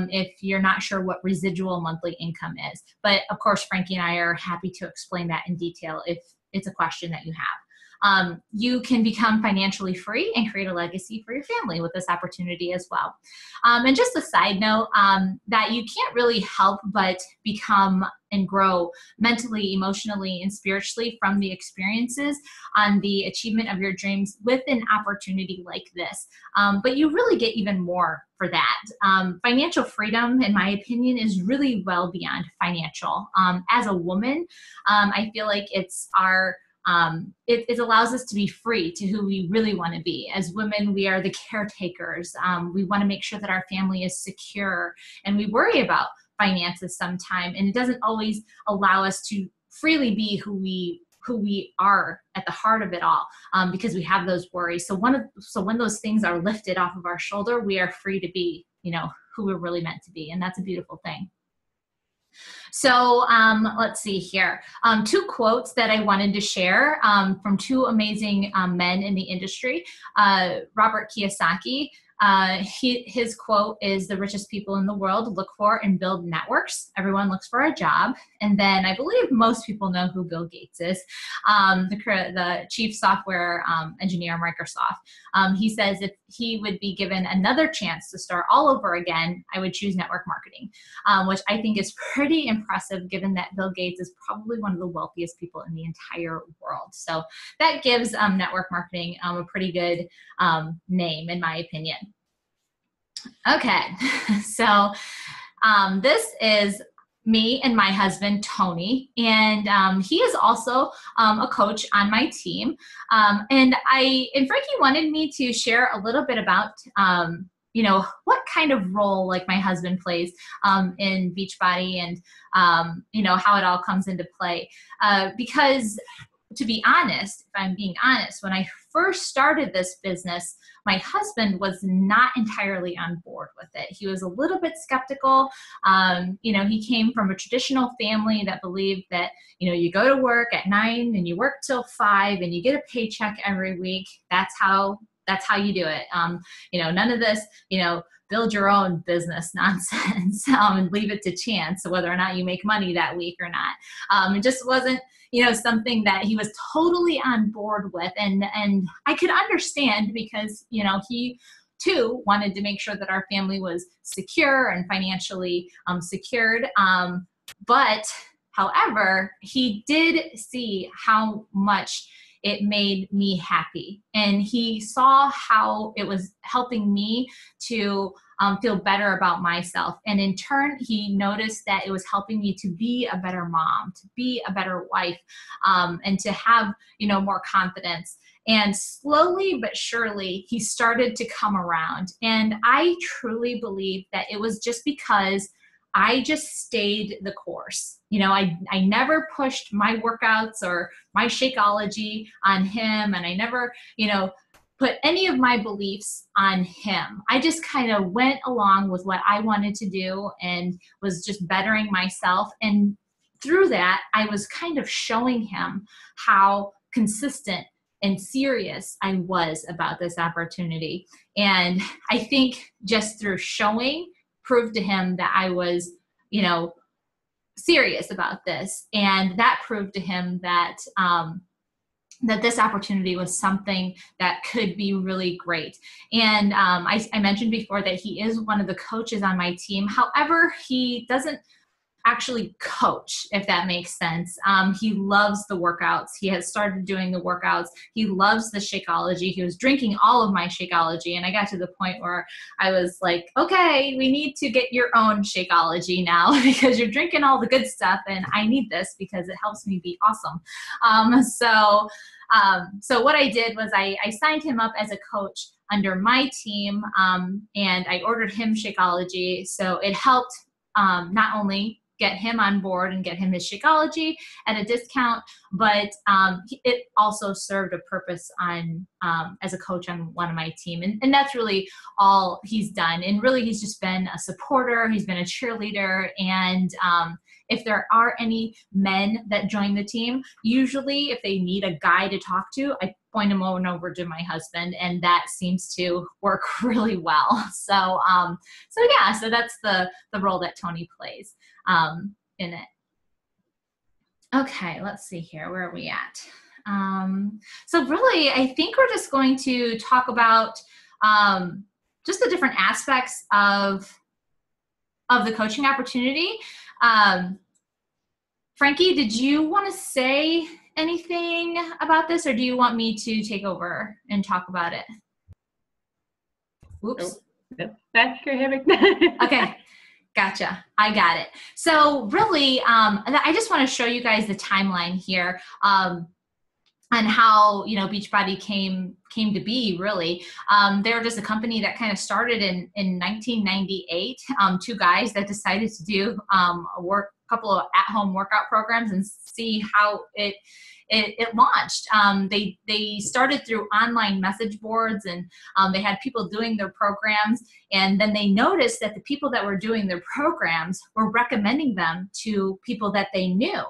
if you're not sure what residual monthly income is. But of course, Frankie and I are happy to explain that in detail if it's a question that you have. You can become financially free and create a legacy for your family with this opportunity as well. And just a side note, that you can't really help but become and grow mentally, emotionally, and spiritually from the experiences on the achievement of your dreams with an opportunity like this. But you really get even more for that. Financial freedom, in my opinion, is really well beyond financial. As a woman, I feel like it's our it allows us to be free to who we really want to be. As women, we are the caretakers. We want to make sure that our family is secure, and we worry about finances sometime, and it doesn't always allow us to freely be who we are at the heart of it all, because we have those worries. So when those things are lifted off of our shoulder, we are free to be, who we're really meant to be, and that's a beautiful thing. So let's see here. 2 quotes that I wanted to share from 2 amazing men in the industry. Robert Kiyosaki, his quote is, "The richest people in the world look for and build networks. Everyone looks for a job." And then I believe most people know who Bill Gates is, the chief software engineer, Microsoft. He says if he would be given another chance to start all over again, I would choose network marketing, which I think is pretty impressive given that Bill Gates is probably one of the wealthiest people in the entire world. So that gives network marketing a pretty good name, in my opinion. Okay, so this is me and my husband, Tony, and he is also a coach on my team. And Frankie wanted me to share a little bit about, what kind of role like my husband plays in Beachbody and, how it all comes into play. Because to be honest, if I'm being honest, when I first started this business, my husband was not entirely on board with it. He was a little bit skeptical. He came from a traditional family that believed that, you go to work at 9 and you work till 5 and you get a paycheck every week. That's how you do it. None of this, build your own business nonsense and leave it to chance whether or not you make money that week or not. It just wasn't, something that he was totally on board with. And I could understand because, he too wanted to make sure that our family was secure and financially secured. But however, he did see how much it made me happy. And he saw how it was helping me to feel better about myself. And in turn, he noticed that it was helping me to be a better mom, to be a better wife, and to have, more confidence. And slowly but surely, he started to come around. And I truly believe that it was just because I just stayed the course. I never pushed my workouts or my Shakeology on him, and I never, put any of my beliefs on him. I just kind of went along with what I wanted to do and was just bettering myself. And through that, I was kind of showing him how consistent and serious I was about this opportunity. And I think just through showing, proved to him that I was, serious about this. And that proved to him that, that this opportunity was something that could be really great. And I mentioned before that he is one of the coaches on my team. However, he doesn't actually coach, if that makes sense. He loves the workouts. He has started doing the workouts. He loves the Shakeology. He was drinking all of my Shakeology, and I got to the point where I was like, okay, we need to get your own Shakeology now because you're drinking all the good stuff, and I need this because it helps me be awesome. So what I did was I signed him up as a coach under my team, and I ordered him Shakeology. So it helped not only get him on board and get him his Shakeology at a discount, but it also served a purpose on as a coach on one of my team. And that's really all he's done. And really, he's just been a supporter. He's been a cheerleader. And if there are any men that join the team, usually if they need a guy to talk to, I point them over to my husband, and that seems to work really well. So yeah, so that's the role that Tony plays in it. Okay, let's see here. Where are we at? So really, I think we're just going to talk about just the different aspects of the coaching opportunity. Frankie, did you want to say anything about this, or do you want me to take over and talk about it? Oops. Nope. That's good. Okay. Gotcha. I got it. So really, I just want to show you guys the timeline here on how, Beachbody came to be, really. They were just a company that kind of started in 1998. Two guys that decided to do a couple of at-home workout programs and see how it launched. They started through online message boards, and they had people doing their programs. And then they noticed that the people that were doing their programs were recommending them to people that they knew.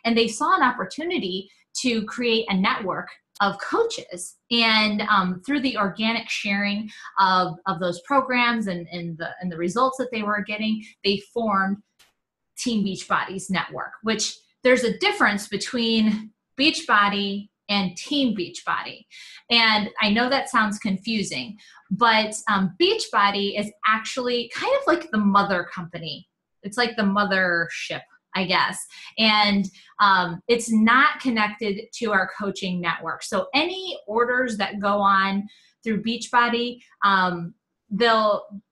And they saw an opportunity to create a network of coaches. And through the organic sharing of those programs and the results that they were getting, they formed Team Beachbody's network, which there's a difference between Beachbody and Team Beachbody. And I know that sounds confusing, but Beachbody is actually kind of like the mother company. It's like the mothership, I guess. And it's not connected to our coaching network. So any orders that go on through Beachbody,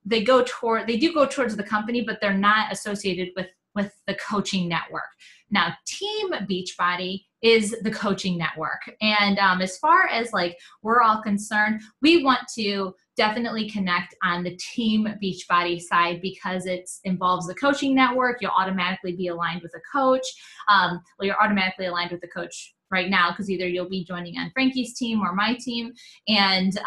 they do go towards the company, but they're not associated with the coaching network. Now, Team Beachbody is the coaching network. And as far as like we're all concerned, we want to definitely connect on the Team Beachbody side because it involves the coaching network. You'll automatically be aligned with a coach. Well, you're automatically aligned with the coach right now because either you'll be joining on Frankie's team or my team, and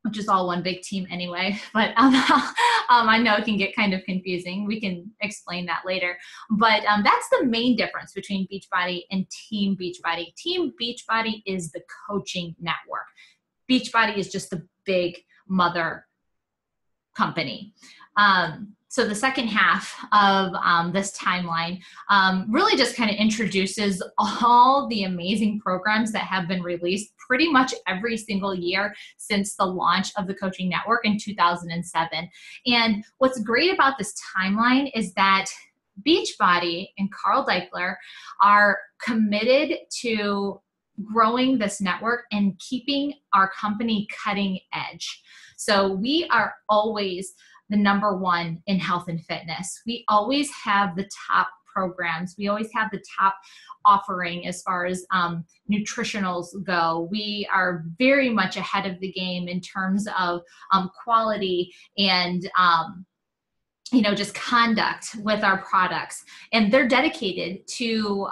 which is all one big team anyway. But I know it can get kind of confusing. We can explain that later. But that's the main difference between Beachbody and Team Beachbody. Team Beachbody is the coaching network. Beachbody is just the big mother company. So the second half of this timeline really just kind of introduces all the amazing programs that have been released pretty much every single year since the launch of the coaching network in 2007. And what's great about this timeline is that Beachbody and Carl Deichler are committed to growing this network and keeping our company cutting edge. So we are always the number one in health and fitness. We always have the top programs. We always have the top offering as far as nutritionals go. We are very much ahead of the game in terms of quality and just conduct with our products. And they're dedicated to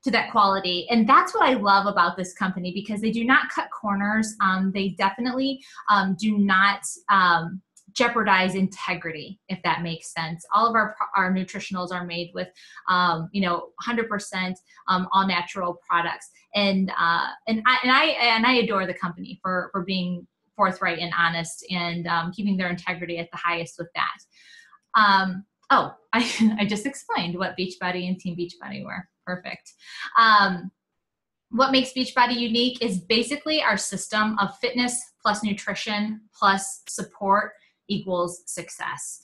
that quality. And that's what I love about this company because they do not cut corners. They definitely do not jeopardize integrity, if that makes sense. All of our nutritionals are made with 100% all natural products. And I adore the company for being forthright and honest and keeping their integrity at the highest with that. I just explained what Beachbody and Team Beachbody were. Perfect. What makes Beachbody unique is basically our system of fitness plus nutrition plus support equals success.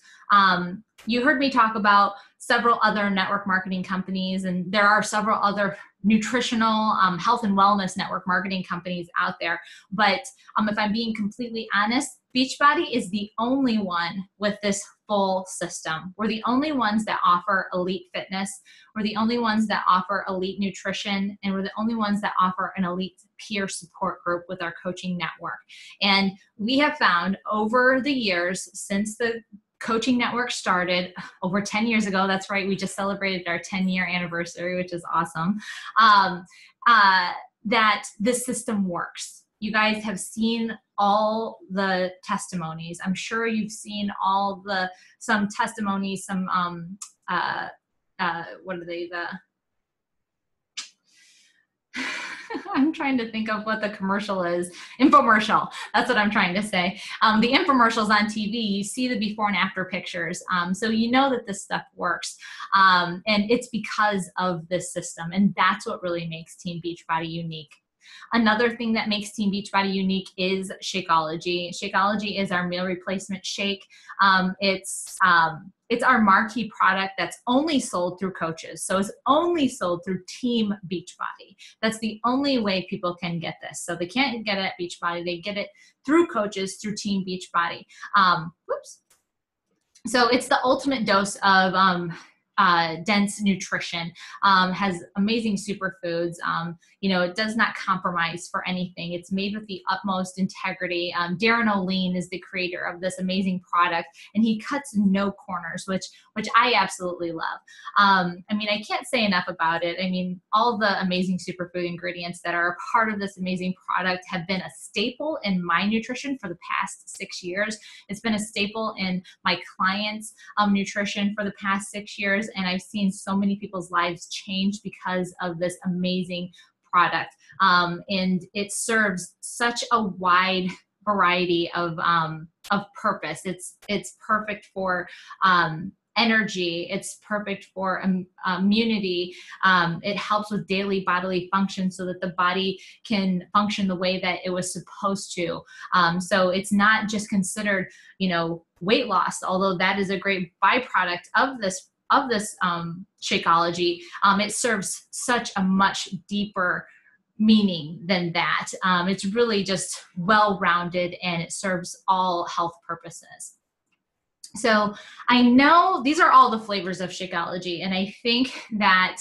You heard me talk about several other network marketing companies, and there are several other nutritional health and wellness network marketing companies out there. But if I'm being completely honest, Beachbody is the only one with this full system. We're the only ones that offer elite fitness. We're the only ones that offer elite nutrition, and we're the only ones that offer an elite peer support group with our coaching network. And we have found over the years since the coaching network started over 10 years ago. That's right. We just celebrated our 10-year anniversary, which is awesome. That this system works. You guys have seen all the testimonies. I'm sure you've seen some testimonies, some, what are they, I'm trying to think of what the commercial is. Infomercial. That's what I'm trying to say. The infomercials on TV, you see the before and after pictures. So you know that this stuff works. And it's because of this system. And that's what really makes Team Beachbody unique. Another thing that makes Team Beachbody unique is Shakeology. Shakeology is our meal replacement shake. It's our marquee product that's only sold through coaches. So it's only sold through Team Beachbody. That's the only way people can get this. So they can't get it at Beachbody. They get it through coaches, through Team Beachbody. So it's the ultimate dose of dense nutrition, has amazing superfoods. It does not compromise for anything. It's made with the utmost integrity. Darren O'Lean is the creator of this amazing product, and he cuts no corners, which I absolutely love. I can't say enough about it. All the amazing superfood ingredients that are a part of this amazing product have been a staple in my nutrition for the past 6 years. It's been a staple in my clients' nutrition for the past 6 years. And I've seen so many people's lives change because of this amazing product. And it serves such a wide variety of purpose. It's perfect for energy. It's perfect for immunity. It helps with daily bodily function so that the body can function the way that it was supposed to. So it's not just considered, weight loss, although that is a great byproduct of this Shakeology. It serves such a much deeper meaning than that. It's really just well-rounded, and it serves all health purposes. So I know these are all the flavors of Shakeology, and I think that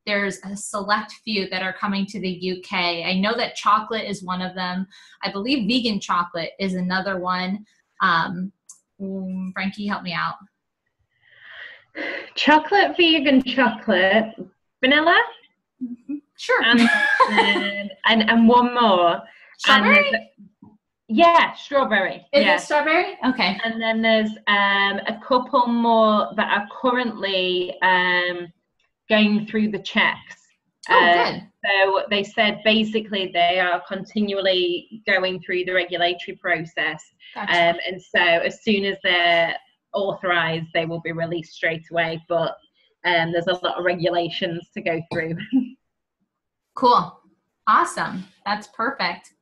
there's a select few that are coming to the UK. I know that chocolate is one of them. I believe vegan chocolate is another one. Frankie, help me out. Chocolate, vegan chocolate, vanilla. Sure. And one more. Strawberry? Strawberry. Is it strawberry? Okay. And then there's a couple more that are currently going through the checks. Good. So they said basically they are continually going through the regulatory process. Gotcha. And so as soon as they're authorized, they will be released straight away. But there's a lot of regulations to go through. Cool. Awesome. That's perfect.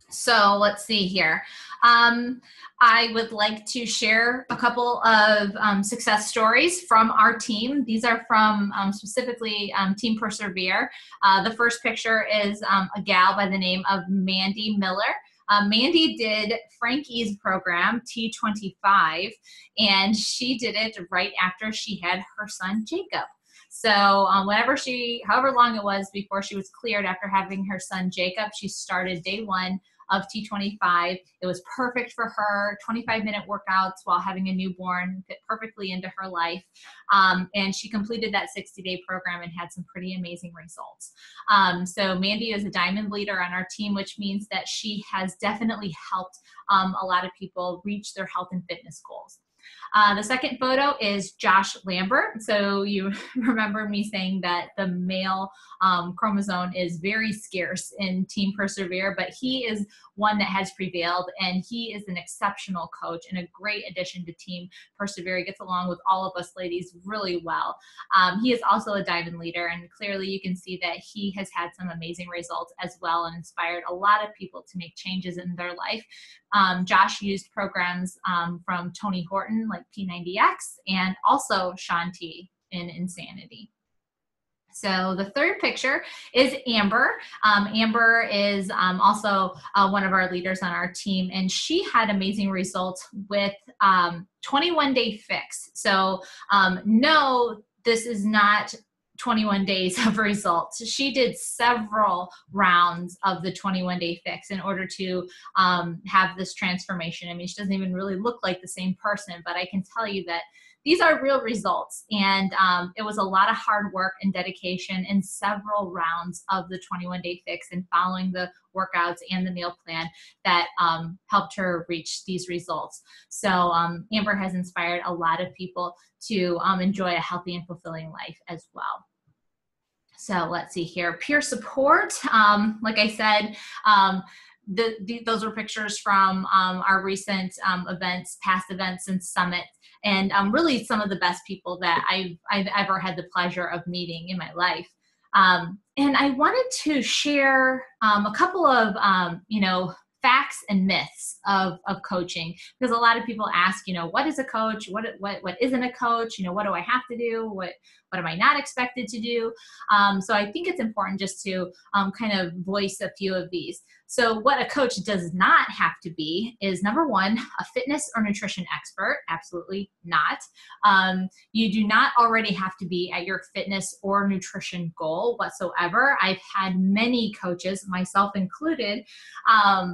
So let's see here. I would like to share a couple of success stories from our team. These are from specifically Team Persevere. The first picture is a gal by the name of Mandy Miller. Mandy did Frankie's program, T25, and she did it right after she had her son, Jacob. So however long it was before she was cleared after having her son, Jacob, she started day one of T25. It was perfect for her, 25-minute workouts while having a newborn, fit perfectly into her life. And she completed that 60-day program and had some pretty amazing results. So Mandy is a diamond leader on our team, which means that she has definitely helped a lot of people reach their health and fitness goals. The second photo is Josh Lambert. So you remember me saying that the male chromosome is very scarce in Team Persevere, but he is one that has prevailed, and he is an exceptional coach and a great addition to Team Persevere. He gets along with all of us ladies really well. He is also a diamond leader, and clearly you can see that he has had some amazing results as well and inspired a lot of people to make changes in their life. Josh used programs from Tony Horton, like P90X, and also Shaun T in Insanity. So the third picture is Amber. Amber is also one of our leaders on our team, and she had amazing results with 21-day fix. So no, this is not 21 days of results. She did several rounds of the 21-day fix in order to have this transformation. I mean, she doesn't even really look like the same person, but I can tell you that these are real results. And it was a lot of hard work and dedication in several rounds of the 21-day fix and following the workouts and the meal plan that helped her reach these results. So Amber has inspired a lot of people to enjoy a healthy and fulfilling life as well. So let's see here, peer support. Like I said, those were pictures from our recent events, past events and summits, and really some of the best people that I've ever had the pleasure of meeting in my life. And I wanted to share a couple of, facts and myths of coaching, because a lot of people ask, what is a coach? What isn't a coach? What do I have to do? What am I not expected to do? So I think it's important just to kind of voice a few of these. So what a coach does not have to be is, number one, a fitness or nutrition expert. Absolutely not. You do not already have to be at your fitness or nutrition goal whatsoever. I've had many coaches, myself included,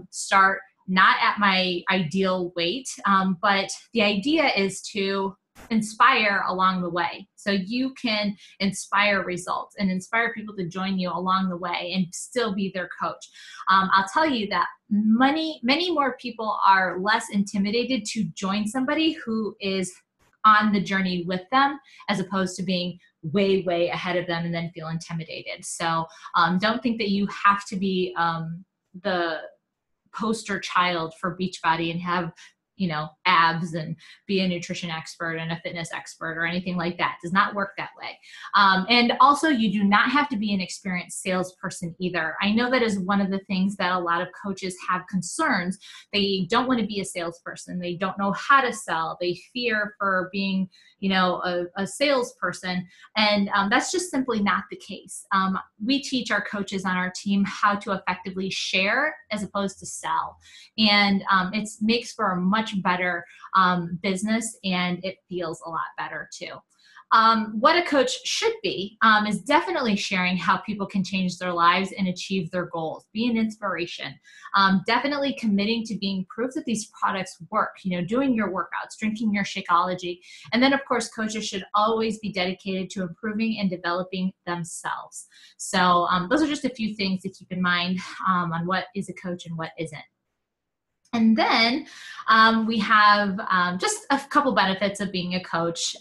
start not at my ideal weight, but the idea is to inspire along the way. So you can inspire results and inspire people to join you along the way and still be their coach. I'll tell you that many more people are less intimidated to join somebody who is on the journey with them, as opposed to being way ahead of them and then feel intimidated. So don't think that you have to be the poster child for Beachbody and have abs and be a nutrition expert and a fitness expert or anything like that. It does not work that way. And also, you do not have to be an experienced salesperson either. I know that is one of the things that a lot of coaches have concerns. They don't want to be a salesperson. They don't know how to sell. They fear for being, a salesperson. And that's just simply not the case. We teach our coaches on our team how to effectively share as opposed to sell. And it makes for a much better business, and it feels a lot better too. What a coach should be is definitely sharing how people can change their lives and achieve their goals. Be an inspiration. Definitely committing to being proof that these products work, doing your workouts, drinking your Shakeology. And then, of course, coaches should always be dedicated to improving and developing themselves. So those are just a few things to keep in mind on what is a coach and what isn't. And then we have just a couple benefits of being a coach.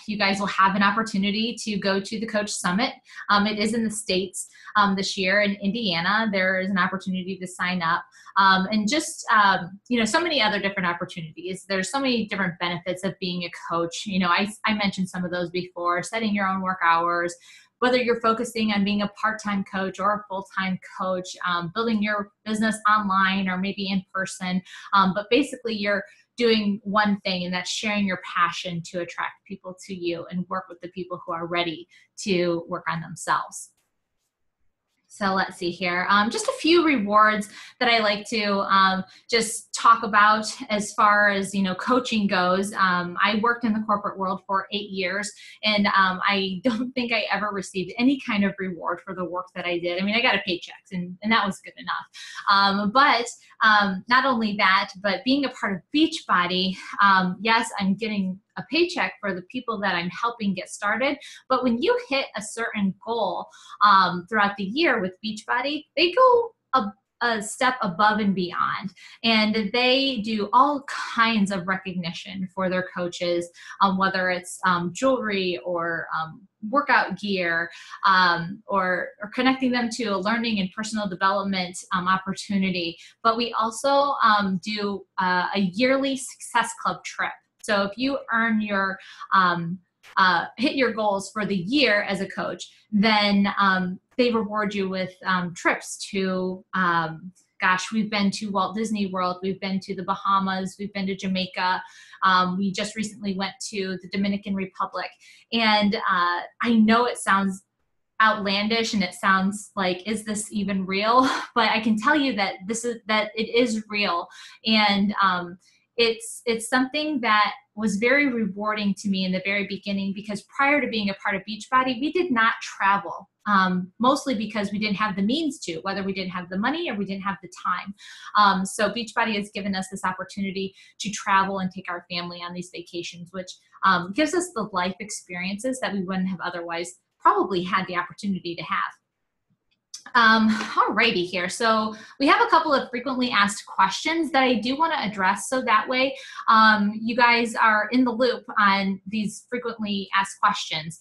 You guys will have an opportunity to go to the Coach Summit. It is in the States this year in Indiana. There is an opportunity to sign up. And just, so many other different opportunities. There's so many different benefits of being a coach. I mentioned some of those before, setting your own work hours, whether you're focusing on being a part-time coach or a full-time coach, building your business online or maybe in person. But basically you're doing one thing, and that's sharing your passion to attract people to you and work with the people who are ready to work on themselves. So let's see here. Just a few rewards that I like to just talk about as far as, coaching goes. I worked in the corporate world for 8 years, and I don't think I ever received any kind of reward for the work that I did. I mean, I got a paycheck, and that was good enough. But not only that, but being a part of Beachbody, yes, I'm getting a paycheck for the people that I'm helping get started. But when you hit a certain goal throughout the year with Beachbody, they go a step above and beyond. And they do all kinds of recognition for their coaches, whether it's jewelry or workout gear, or connecting them to a learning and personal development opportunity. But we also do a yearly Success Club trip. So if you earn your, hit your goals for the year as a coach, then they reward you with trips to, we've been to Walt Disney World, we've been to the Bahamas, we've been to Jamaica. We just recently went to the Dominican Republic. And I know it sounds outlandish and it sounds like, is this even real? But I can tell you that it is real. And it's something that was very rewarding to me in the very beginning, because prior to being a part of Beachbody, we did not travel, mostly because we didn't have the means to, whether we didn't have the money or we didn't have the time. So Beachbody has given us this opportunity to travel and take our family on these vacations, which gives us the life experiences that we wouldn't have otherwise probably had the opportunity to have. Alrighty here. So we have a couple of frequently asked questions that I do want to address, so that way you guys are in the loop on these frequently asked questions.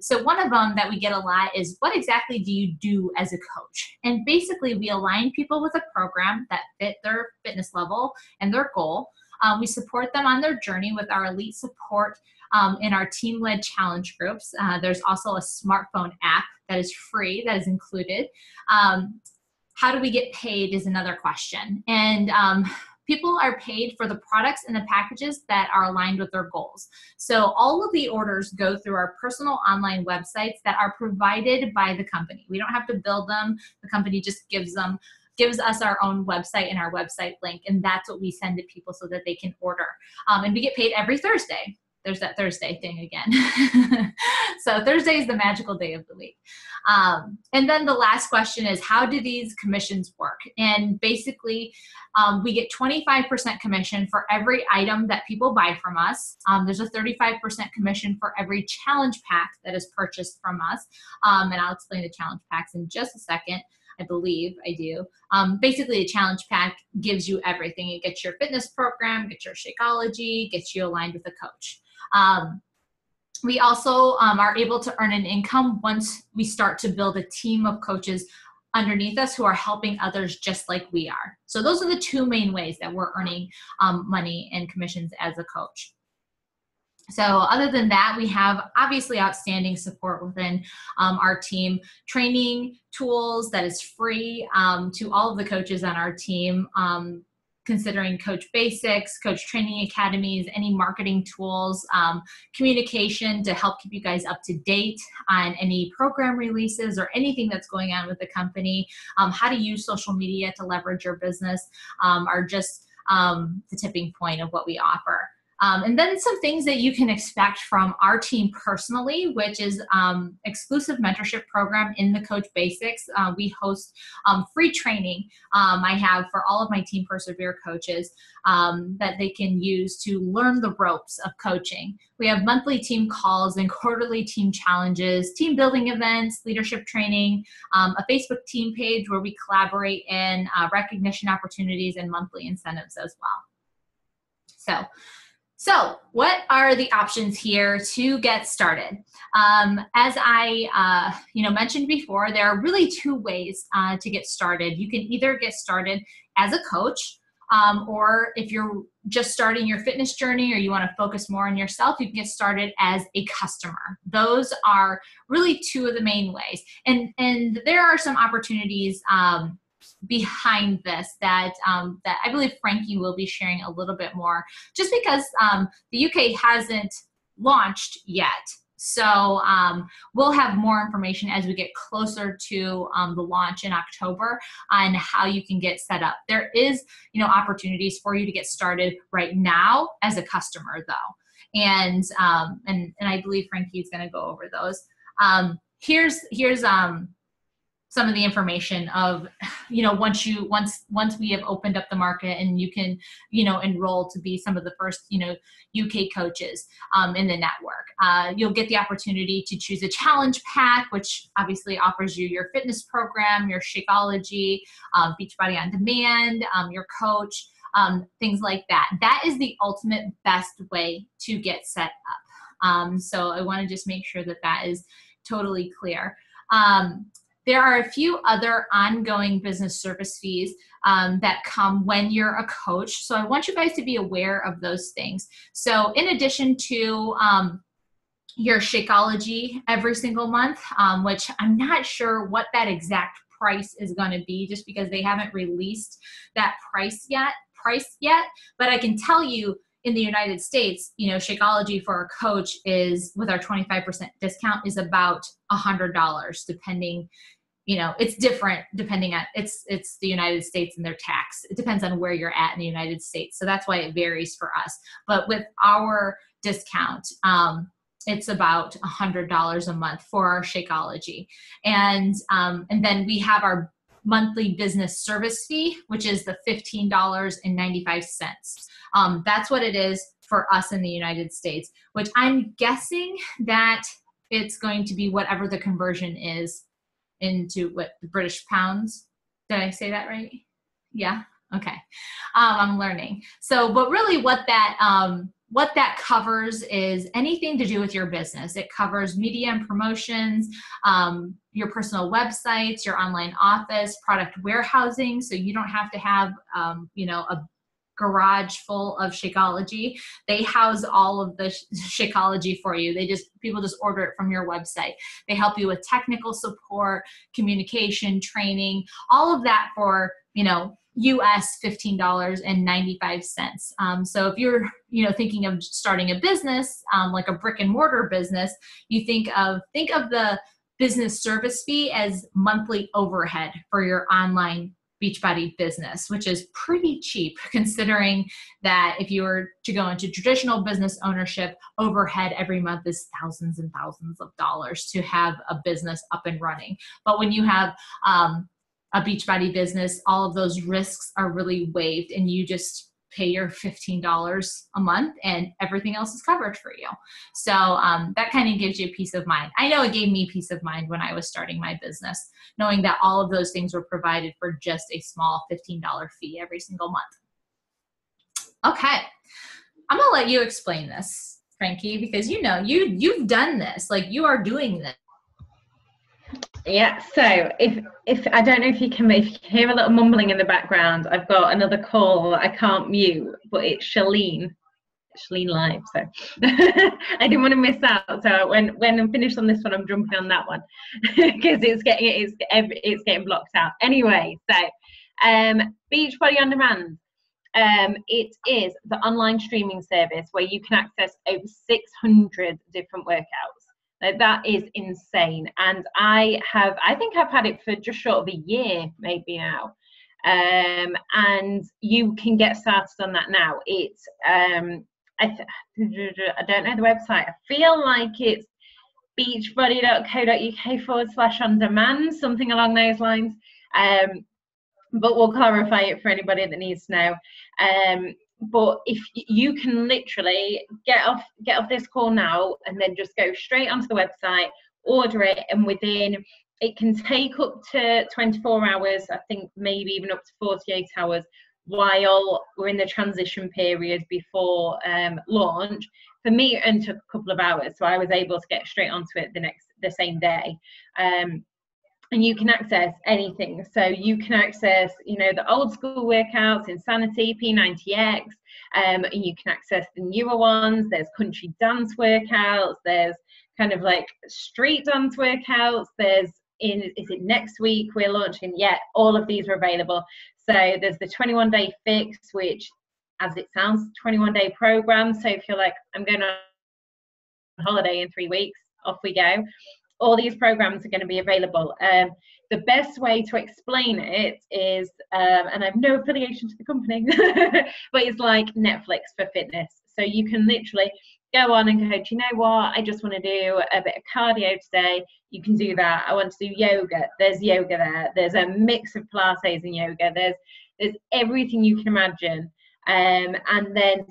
So one of them that we get a lot is, what exactly do you do as a coach? And basically we align people with a program that fit their fitness level and their goal. We support them on their journey with our elite support in our team-led challenge groups. There's also a smartphone app that is free, that is included. How do we get paid is another question. And people are paid for the products and the packages that are aligned with their goals. So all of the orders go through our personal online websites that are provided by the company. We don't have to build them. The company just gives us our own website and our website link, and that's what we send to people so that they can order. And we get paid every Thursday. There's that Thursday thing again. So Thursday is the magical day of the week. And then the last question is, how do these commissions work? And basically, we get 25% commission for every item that people buy from us. There's a 35% commission for every challenge pack that is purchased from us. And I'll explain the challenge packs in just a second. I believe I do. Basically, a challenge pack gives you everything. It gets your fitness program, gets your Shakeology, gets you aligned with a coach. We also are able to earn an income once we start to build a team of coaches underneath us who are helping others just like we are. So those are the two main ways that we're earning money and commissions as a coach. So other than that, we have obviously outstanding support within our team, training tools that is free to all of the coaches on our team, considering Coach Basics, Coach Training Academies, any marketing tools, communication to help keep you guys up to date on any program releases or anything that's going on with the company, how to use social media to leverage your business are just the tipping point of what we offer. And then some things that you can expect from our team personally, which is exclusive mentorship program in the Coach Basics. We host free training I have for all of my Team Persevere coaches that they can use to learn the ropes of coaching. We have monthly team calls and quarterly team challenges, team building events, leadership training, a Facebook team page where we collaborate in recognition opportunities and monthly incentives as well. So what are the options here to get started? As I mentioned before, there are really two ways to get started. You can either get started as a coach, or if you're just starting your fitness journey or you want to focus more on yourself, you can get started as a customer. Those are really two of the main ways. And there are some opportunities behind this that I believe Frankie will be sharing a little bit more, just because the UK hasn't launched yet. So we'll have more information as we get closer to the launch in October on how you can get set up. There is, opportunities for you to get started right now as a customer though. And I believe Frankie is going to go over those. Here's some of the information of, once we have opened up the market and you can, enroll to be some of the first, UK coaches in the network. You'll get the opportunity to choose a challenge pack, which obviously offers you your fitness program, your Shakeology, Beachbody on Demand, your coach, things like that. That is the ultimate best way to get set up. So I want to just make sure that that is totally clear. There are a few other ongoing business service fees that come when you're a coach. So I want you guys to be aware of those things. So in addition to your Shakeology every single month, which I'm not sure what that exact price is going to be, just because they haven't released that price yet. But I can tell you, in the United States, Shakeology for a coach is, with our 25% discount, is about $100, depending you know, it's different depending on, it's the United States and their tax. It depends on where you're at in the United States. So that's why it varies for us. But with our discount, it's about $100 a month for our Shakeology. And then we have our monthly business service fee, which is the $15.95. That's what it is for us in the United States, which I'm guessing that it's going to be whatever the conversion is into what, British pounds. Did I say that right? Yeah. Okay. I'm learning. So, but really what that covers is anything to do with your business. It covers media and promotions, your personal websites, your online office, product warehousing. So you don't have to have, you know, a garage full of Shakeology. They house all of the Shakeology for you. People just order it from your website. They help you with technical support, communication, training, all of that for, you know, US $15.95. So if you're, you know, thinking of starting a business, like a brick and mortar business, you think of the business service fee as monthly overhead for your online Beachbody business, which is pretty cheap considering that if you were to go into traditional business ownership, overhead every month is thousands and thousands of dollars to have a business up and running. But when you have a Beachbody business, all of those risks are really waived and you just pay your $15 a month and everything else is covered for you. So that kind of gives you peace of mind. I know it gave me peace of mind when I was starting my business, knowing that all of those things were provided for just a small $15 fee every single month. Okay, I'm gonna let you explain this, Frankie, because you know, you've done this, like you are doing this. Yeah, so if I don't know if you can hear a little mumbling in the background, I've got another call I can't mute, but it's Shalene Live, so I didn't want to miss out. So when I'm finished on this one, I'm jumping on that one because it's getting blocked out. Anyway, so Beachbody On Demand. It is the online streaming service where you can access over 600 different workouts. That is insane, and I think I've had it for just short of a year, maybe now, and you can get started on that now. It's I don't know the website. I feel like it's beachbody.co.uk/on-demand, something along those lines, but we'll clarify it for anybody that needs to know. But if you can literally get off this call now and then just go straight onto the website, order it, and it can take up to 24 hours, I think maybe even up to 48 hours while we're in the transition period before launch. For me, it only took a couple of hours, so I was able to get straight onto it the same day. And you can access anything. So you can access, you know, the old school workouts, Insanity, P90X, and you can access the newer ones. There's country dance workouts. There's kind of like street dance workouts. Is it next week we're launching? Yeah, all of these are available. So there's the 21-day fix, which, as it sounds, 21-day program. So if you're like, I'm going on holiday in 3 weeks, off we go. All these programs are going to be available. The best way to explain it is, and I have no affiliation to the company, but it's like Netflix for fitness. So you can literally go on and go, do you know what? I just want to do a bit of cardio today. You can do that. I want to do yoga. There's yoga there. There's a mix of Pilates and yoga. There's everything you can imagine. And then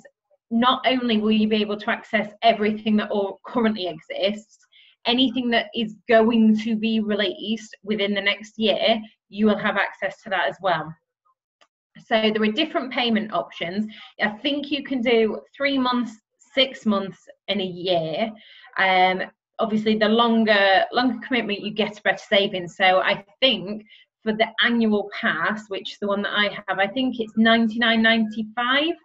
not only will you be able to access everything that currently exists, anything that is going to be released within the next year, you will have access to that as well. So there are different payment options. I think you can do 3 months, 6 months, and a year. Obviously, the longer commitment you get, better savings. So I think for the annual pass, which is the one that I have, I think it's £99.95.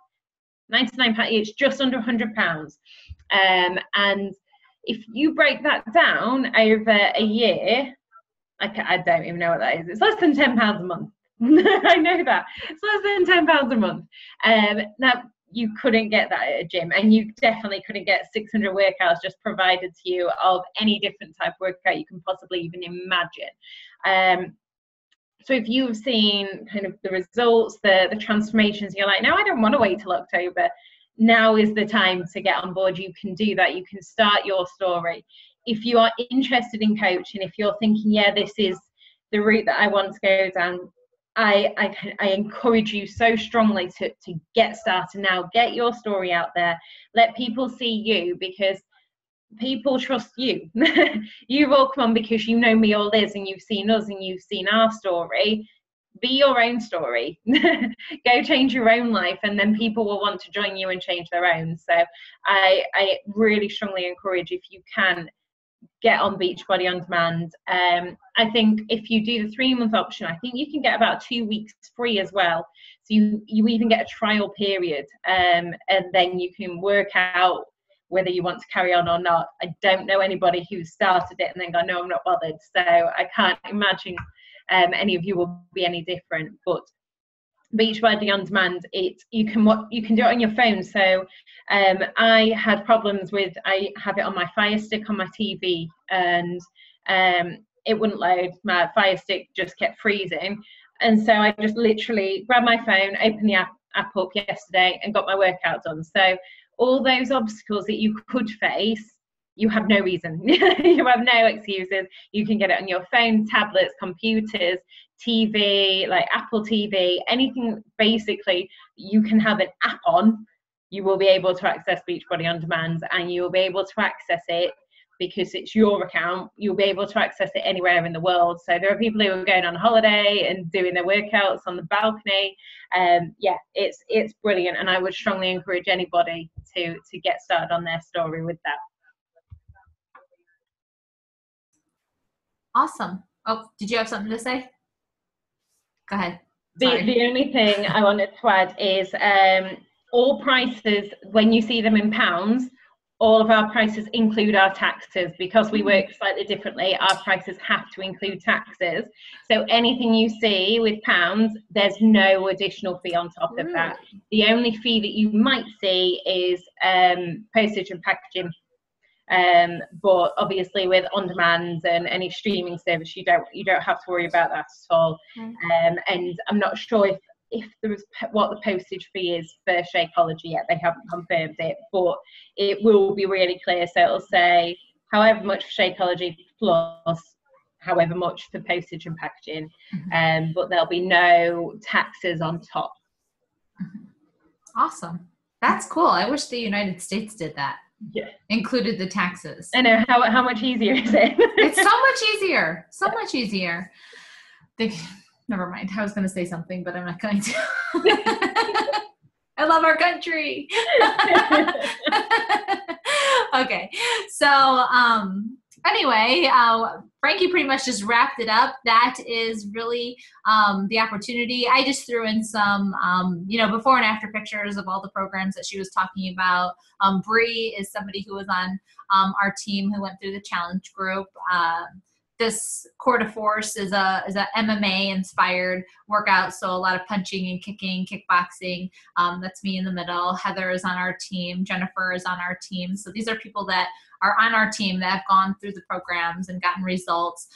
It's just under £100. And if you break that down over a year, I don't even know what that is. It's less than £10 a month. I know that. It's less than £10 a month. Now, you couldn't get that at a gym, and you definitely couldn't get 600 workouts just provided to you of any different type of workout you can possibly even imagine. So if you've seen kind of the results, the transformations, you're like, no, I don't want to wait till October. Now is the time to get on board. You can do that. You can start your story. If you are interested in coaching, if you're thinking, yeah, this is the route that I want to go down, I encourage you so strongly to get started now. Get your story out there. Let people see you, because people trust you. You've all come on because you know me or Liz, and you've seen us and you've seen our story. Be your own story. Go change your own life, and then people will want to join you and change their own. So I really strongly encourage, if you can, get on Beachbody On Demand. I think if you do the 3-month option, I think you can get about 2 weeks free as well. So you even get a trial period, and then you can work out whether you want to carry on or not. I don't know anybody who started it and then gone, no, I'm not bothered. So I can't imagine any of you will be any different. But Beachbody On Demand, you can do it on your phone. So I had problems with, I have it on my Fire Stick on my TV, and it wouldn't load. My Fire Stick just kept freezing, and so I just literally grabbed my phone, opened the app up yesterday, and got my workout done. So all those obstacles that you could face, you have no reason. You have no excuses. You can get it on your phone, tablets, computers, TV, like Apple TV, anything basically you can have an app on. You will be able to access Beachbody On Demand, and you will be able to access it because it's your account. You'll be able to access it anywhere in the world. So there are people who are going on holiday and doing their workouts on the balcony. Yeah, it's brilliant, and I would strongly encourage anybody to get started on their story with that. Awesome. Oh, did you have something to say? Go ahead. The only thing I wanted to add is all prices, when you see them in pounds, all of our prices include our taxes. Because we work slightly differently, our prices have to include taxes. So anything you see with pounds, there's no additional fee on top of that. The only fee that you might see is postage and packaging. But obviously with On Demand and any streaming service, you don't have to worry about that at all. And I'm not sure if there was what the postage fee is for Shakeology yet. They haven't confirmed it, but it will be really clear. So it'll say however much for Shakeology plus however much for postage and packaging, but there'll be no taxes on top. Awesome. That's cool. I wish the United States did that. Yeah. Included the taxes. I know. How much easier is it? It's so much easier. So much easier. Never mind. I was going to say something, but I'm not going to. I love our country. Okay. So, anyway, Frankie pretty much just wrapped it up. That is really the opportunity. I just threw in some, before and after pictures of all the programs that she was talking about. Bree is somebody who was on our team who went through the challenge group. This Core de Force is a MMA inspired workout. So a lot of punching and kicking, kickboxing. That's me in the middle. Heather is on our team. Jennifer is on our team. So these are people that are on our team that have gone through the programs and gotten results.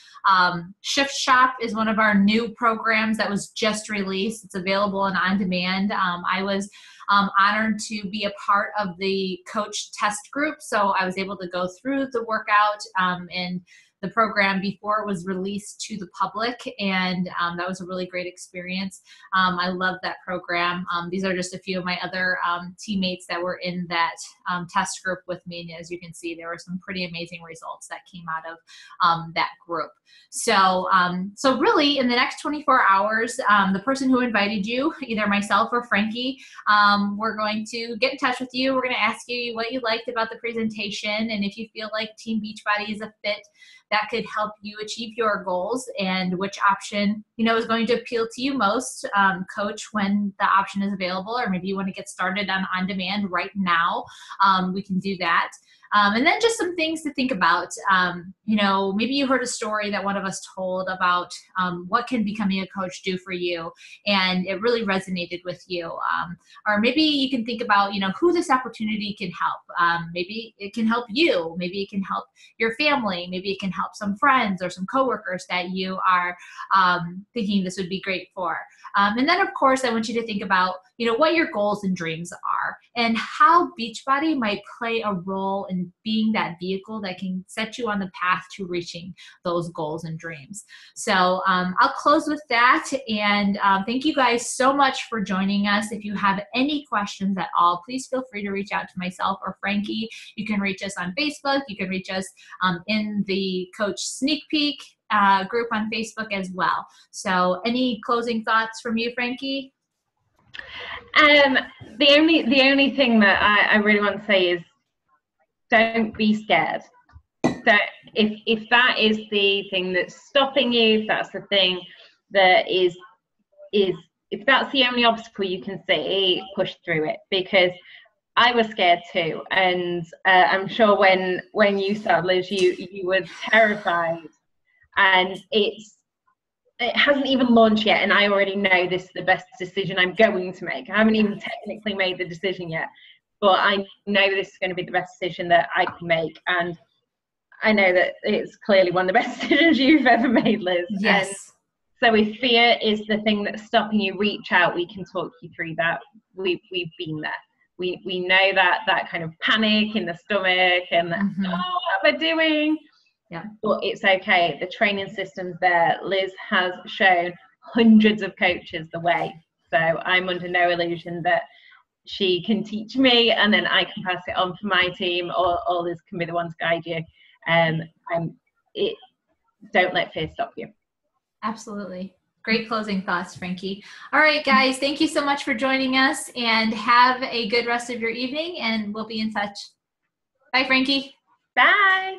Shift Shop is one of our new programs that was just released. It's available and on demand. I was honored to be a part of the coach test group. So I was able to go through the workout and the program before it was released to the public, and that was a really great experience. I love that program. These are just a few of my other teammates that were in that test group with me, and as you can see, there were some pretty amazing results that came out of that group. So really, in the next 24 hours, the person who invited you, either myself or Frankie, we're going to get in touch with you. We're going to ask you what you liked about the presentation, and if you feel like Team Beachbody is a fit that could help you achieve your goals, and which option is going to appeal to you most. Coach when the option is available, or maybe you want to get started on demand right now. We can do that. And then just some things to think about. You know, maybe you heard a story that one of us told about what can becoming a coach do for you, and it really resonated with you. Or maybe you can think about, you know, who this opportunity can help. Maybe it can help you. Maybe it can help your family. Maybe it can help some friends or some coworkers that you are thinking this would be great for. And then, of course, I want you to think about, you know, what your goals and dreams are and how Beachbody might play a role in being that vehicle that can set you on the path to reaching those goals and dreams. So I'll close with that. And thank you guys so much for joining us. If you have any questions at all, please feel free to reach out to myself or Frankie. You can reach us on Facebook. You can reach us in the Coach Sneak Peek group on Facebook as well. So any closing thoughts from you, Frankie? The only thing that I really want to say is don't be scared. So if that is the thing that's stopping you, if that's the thing that is if that's the only obstacle you can see, push through it, because I was scared too. And I'm sure when you started, Liz, you were terrified. And it hasn't even launched yet, and I already know this is the best decision I'm going to make. I haven't even technically made the decision yet, but I know this is going to be the best decision that I can make, and I know that it's clearly one of the best decisions you've ever made, Liz. Yes. And so if fear is the thing that's stopping you, reach out. We can talk you through that. We've been there. We know that kind of panic in the stomach and Mm-hmm. Oh, what am I doing? Yeah. But it's okay. The training system's there. Liz has shown hundreds of coaches the way. So I'm under no illusion that she can teach me and then I can pass it on for my team, or Liz can be the one to guide you. Don't let fear stop you. Absolutely. Great closing thoughts, Frankie. All right, guys, thank you so much for joining us, and have a good rest of your evening, and we'll be in touch. Bye, Frankie. Bye.